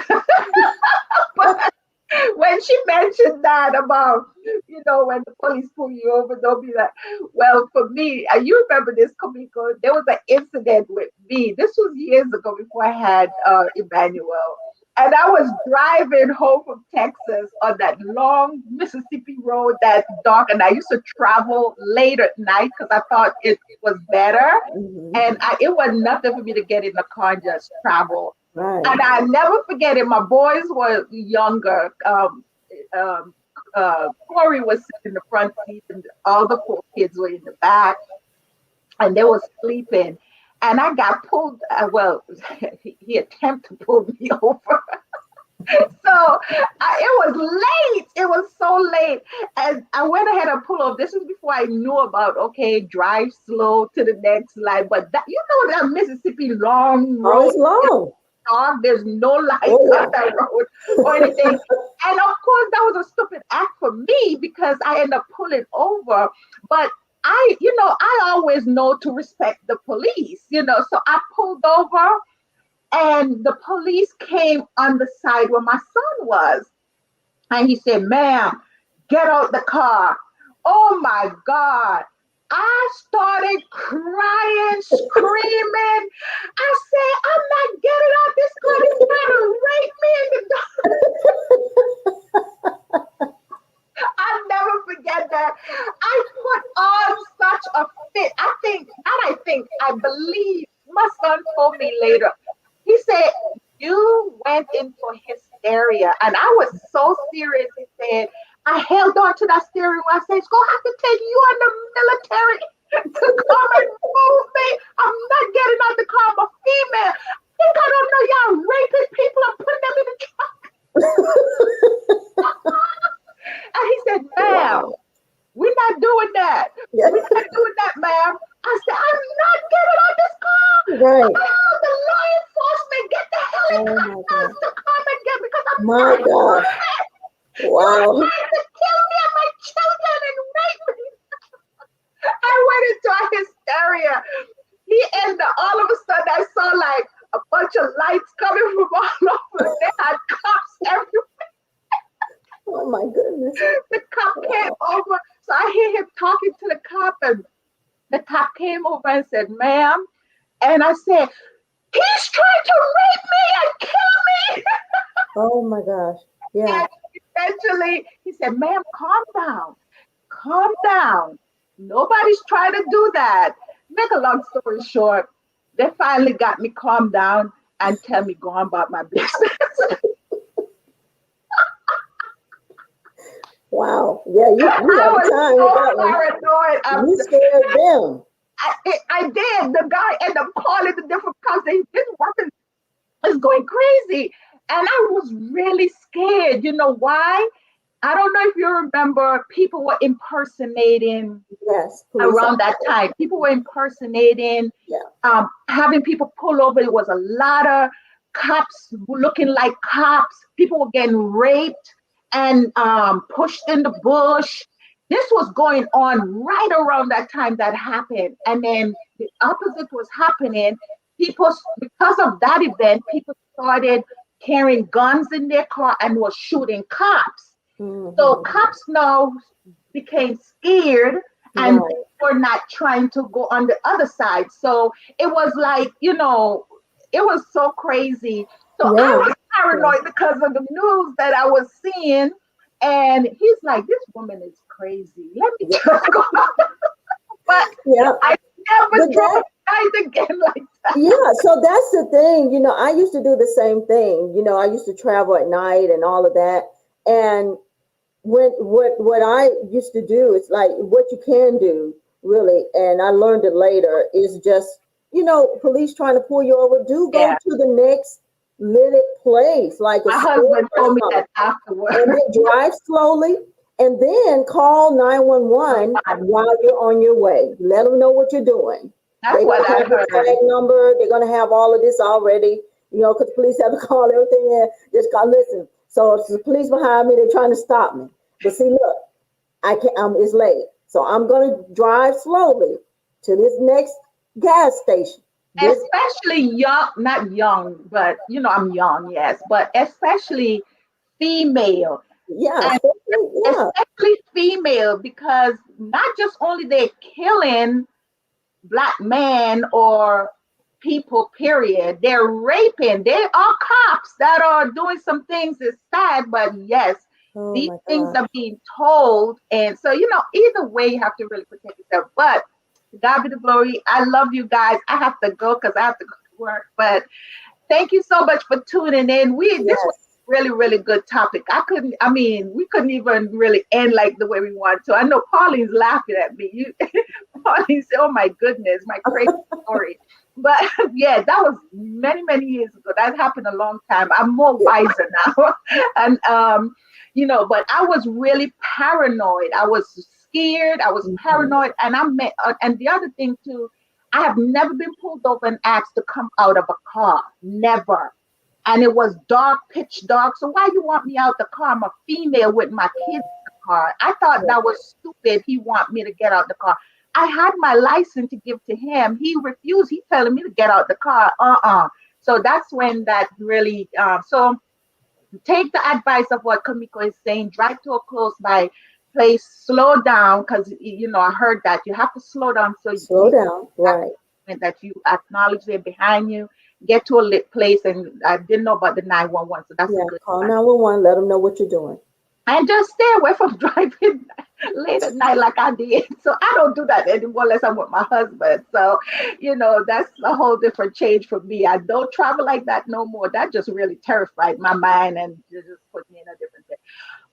But when she mentioned that about, when the police pull you over, they'll be like, well, for me, you remember this, Kamiko, there was an incident with me. This was years ago before I had Emmanuel. And I was driving home from Texas on that long Mississippi road that's dark. And I used to travel late at night because I thought it was better. Mhm. And it was nothing for me to get in the car and just travel. Right. And I never forget it. My boys were younger. Um, Corey was sitting in the front seat, and all the four kids were in the back, and they were sleeping. And I got pulled. Well, he attempted to pull me over. So it was late. It was so late. And I went ahead and pulled off. This is before I knew about, okay, drive slow to the next line. But that Mississippi long Oh, road it's long. dog. There's no Oh lights on yeah. that road or anything. And of course, that was a stupid act for me because I ended up pulling over. But I always know to respect the police. So I pulled over and the police came on the side where my son was. And he said, ma'am, get out the car. Oh my God. I started crying, screaming. I said, I'm not getting out this car. He's trying to rape me in the dark. I'll never forget that. I put on such a fit. I believe my son told me later. He said, you went into hysteria. And I was so serious. He said, I held on to that steering wheel. I said, it's going to have to take you in the military to come and move me. I'm not getting out the car. I'm a female. I think I don't know y'all raping people and putting them in the truck. And he said, ma'am, Wow. we're not doing that. Yeah. We're not doing that, ma'am. I said, I'm not getting on this car. Right. Oh, the law enforcement, get the Oh my helicopters God. to come and get me because I'm My not gosh. doing it. You're Wow. trying to kill me and my children and rape me. I went into a hysteria. He ended up, all of a sudden, I saw like a bunch of lights coming from all over. They had cops everywhere. Oh my goodness. The cop came Wow. over. So I hear him talking to the cop, and the cop came over and said, ma'am. And I said, he's trying to rape me and kill me. Oh my gosh. Yeah. And eventually he said, ma'am, calm down. Calm down. Nobody's trying to do that. Make a long story short, they finally got me calmed down and tell me go on about my business. Wow. Yeah, you I have a was time with so that one. paranoid. You scared them. I did. The guy ended up calling the different cops. This weapon is going crazy. And I was really scared. You know why? I don't know know if you remember, people were impersonating Yes, police around that officers. time. People were impersonating, Yeah. having people pull over. It was a lot of cops looking like cops. People were getting raped and pushed in the bush. This was going on right around that time that happened. And then the opposite was happening. People, because of that event, people started carrying guns in their car and was shooting cops. So Mhm. cops now became scared and Right. they were not trying to go on the other side. So it was like, it was so crazy. So I Yeah. was Yeah. paranoid because of the news that I was seeing. And he's like, this woman is crazy. Let me just go. But Yeah. I never But drove that, guys again like that. yeah, so that's the thing. I used to do the same thing. I used to travel at night and all of that. And what I used to do is like what you can do really, and I learned it later, is just, police trying to pull you over, do go Yeah. to the next lit place, like a My store husband or told me something, that afterwards. and then drive slowly, and then call 911 while you're on your way. Let them know what you're doing. That's They're what gonna I have the heard. tag number. They're gonna have all of this already. Because the police have to call everything in. Just call. Listen. So it's the police behind me. They're trying to stop me. But see, look, I can't. It's late, so I'm gonna drive slowly to this next gas station. This, Especially young, not young, but I'm young, yes, but especially female. yeah, And yeah, especially female, because not just only they're killing black men or people, period, they're raping. There are cops that are doing some things. It's sad, but yes, oh these my things God, are being told. And so, either way, you have to really protect yourself. But to God be the glory. I love you guys. I have to go because I have to go to work. But thank you so much for tuning in. This was yes. really, really good topic. We couldn't even really end like the way we wanted to. I know Pauline's laughing at me. Pauline said, "Oh my goodness, my crazy story." But yeah, that was many, many years ago. That happened a long time. I'm more wiser now. And but I was really paranoid. I was scared. I was Mhm. paranoid. And and the other thing too, I have never been pulled over and asked to come out of a car. Never. And it was dark, pitch dark. So why you want me out the car? I'm a female with my kids in the car. I thought Yeah. that was stupid. He want me to get out the car. I had my license to give to him. He refused. He telling me to get out the car. So that's when that really. So take the advice of what Kamiko is saying. Drive to a close by place. Slow down, because I heard that you have to slow down so Slow down, right? that you acknowledge they're behind you. Get to a lit place, and I didn't know about the 911, so that's a Yeah, good call one. 911. Let them know what you're doing. And just stay away from driving late at night like I did. So I don't do that anymore unless I'm with my husband. So, that's a whole different change for me. I don't travel like that no more. That just really terrified my mind and just put me in a different thing.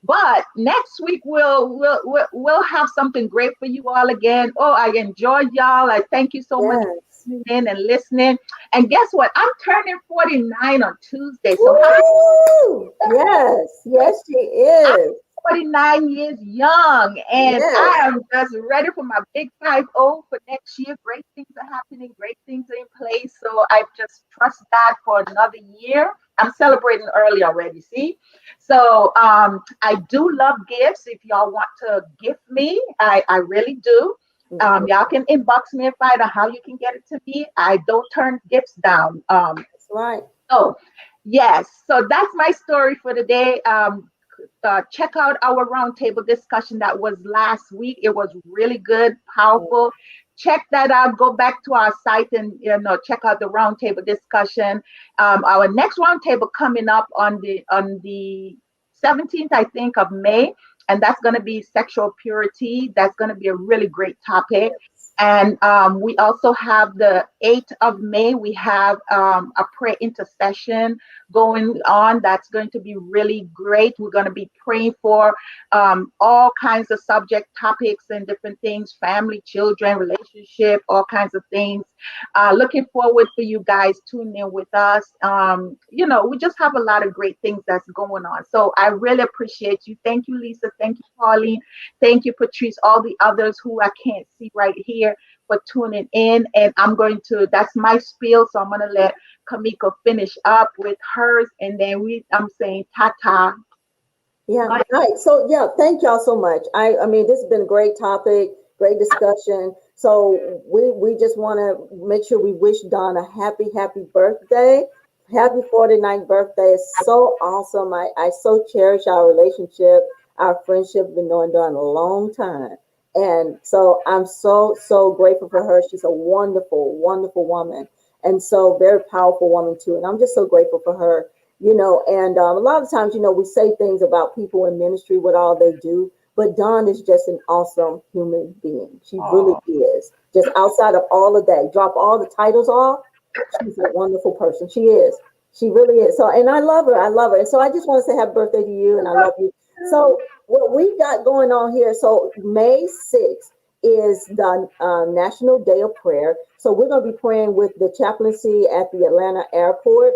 But next week we'll have something great for you all again. Oh, I enjoyed y'all. I thank you so much Yes. for tuning in and listening. And guess what? I'm turning 49 on Tuesday. So happy Woo! Yes, yes, she is. 49 years young, and I Yes. am just ready for my big 5-0 for next year. Great things are happening, great things are in place. So I just trust God for another year. I'm celebrating early already, see? So I do love gifts. If y'all want to gift me, I really do. Mhm. Y'all can inbox me and find out how you can get it to me. I don't turn gifts down. That's right. So yes, so that's my story for the day. Check out our roundtable discussion that was last week. It was really good, powerful. Check that out. Go back to our site and check out the roundtable discussion. Our next roundtable coming up on the 17th, I think, of May, and that's going to be sexual purity. That's going to be a really great topic. Yes. And we also have the 8th of May, we have a prayer intercession going on. That's going to be really great. We're going to be praying for all kinds of subject topics and different things, family, children, relationship, all kinds of things. Looking forward for you guys tuning in with us. We just have a lot of great things that's going on. So I really appreciate you. Thank you, Lisa. Thank you, Pauline. Thank you, Patrice, all the others who I can't see right here for tuning in. And that's my spiel. So I'm going to let Kamiko finish up with hers. And then I'm saying ta-ta. Yeah, right. So yeah, thank y'all so much. I mean, this has been a great topic, great discussion. So we just want to make sure we wish Don a happy birthday. Happy 49th birthday. It's so awesome. I so cherish our relationship, our friendship. Been knowing Don a long time. And so I'm so grateful for her. She's a wonderful woman. And so very powerful woman too. And I'm just so grateful for her, and a lot of times, we say things about people in ministry, what all they do, but Dawn is just an awesome human being. She really is. Just outside of all of that, drop all the titles off, she's a wonderful person. She is. She really is. So, and I love her. And so I just want to say happy birthday to you, and I love you. So what we got going on here, so May 6th is the National Day of Prayer. So we're going to be praying with the chaplaincy at the Atlanta airport.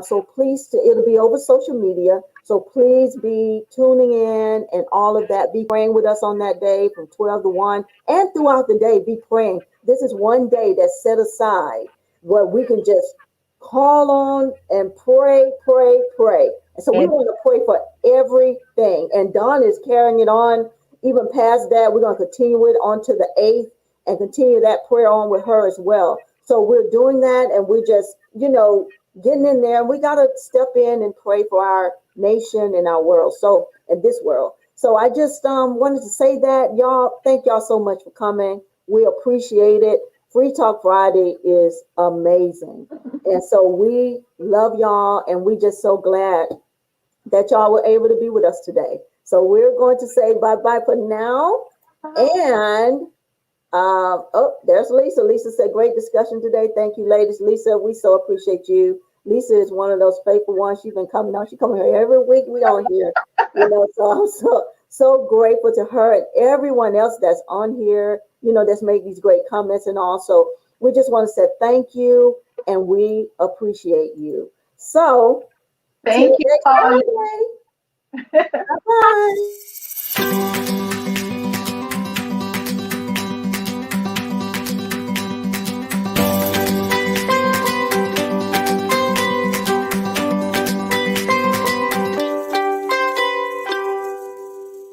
So please, it'll be over social media. So please be tuning in and all of that. Be praying with us on that day from 12 to 1 and throughout the day. Be praying. This is one day that's set aside where we can just call on and pray. And so we want to pray for everything. And Dawn is carrying it on even past that. We're going to continue it on to the 8th and continue that prayer on with her as well. So we're doing that, and we're just, getting in there, and we got to step in and pray for our nation and our world. So, in this world. So I just wanted to say that, y'all, thank y'all so much for coming. We appreciate it. Free Talk Friday is amazing. And so we love y'all, and we just so glad that y'all were able to be with us today. So we're going to say bye-bye for now. And there's Lisa. Lisa said, great discussion today. Thank you, ladies. Lisa, we so appreciate you. Lisa is one of those faithful ones. She's been coming on. She coming here every week. We on here, so I'm so grateful to her and everyone else that's on here, that's made these great comments and all. So we just want to say thank you, and we appreciate you. So thank you. Bye-bye.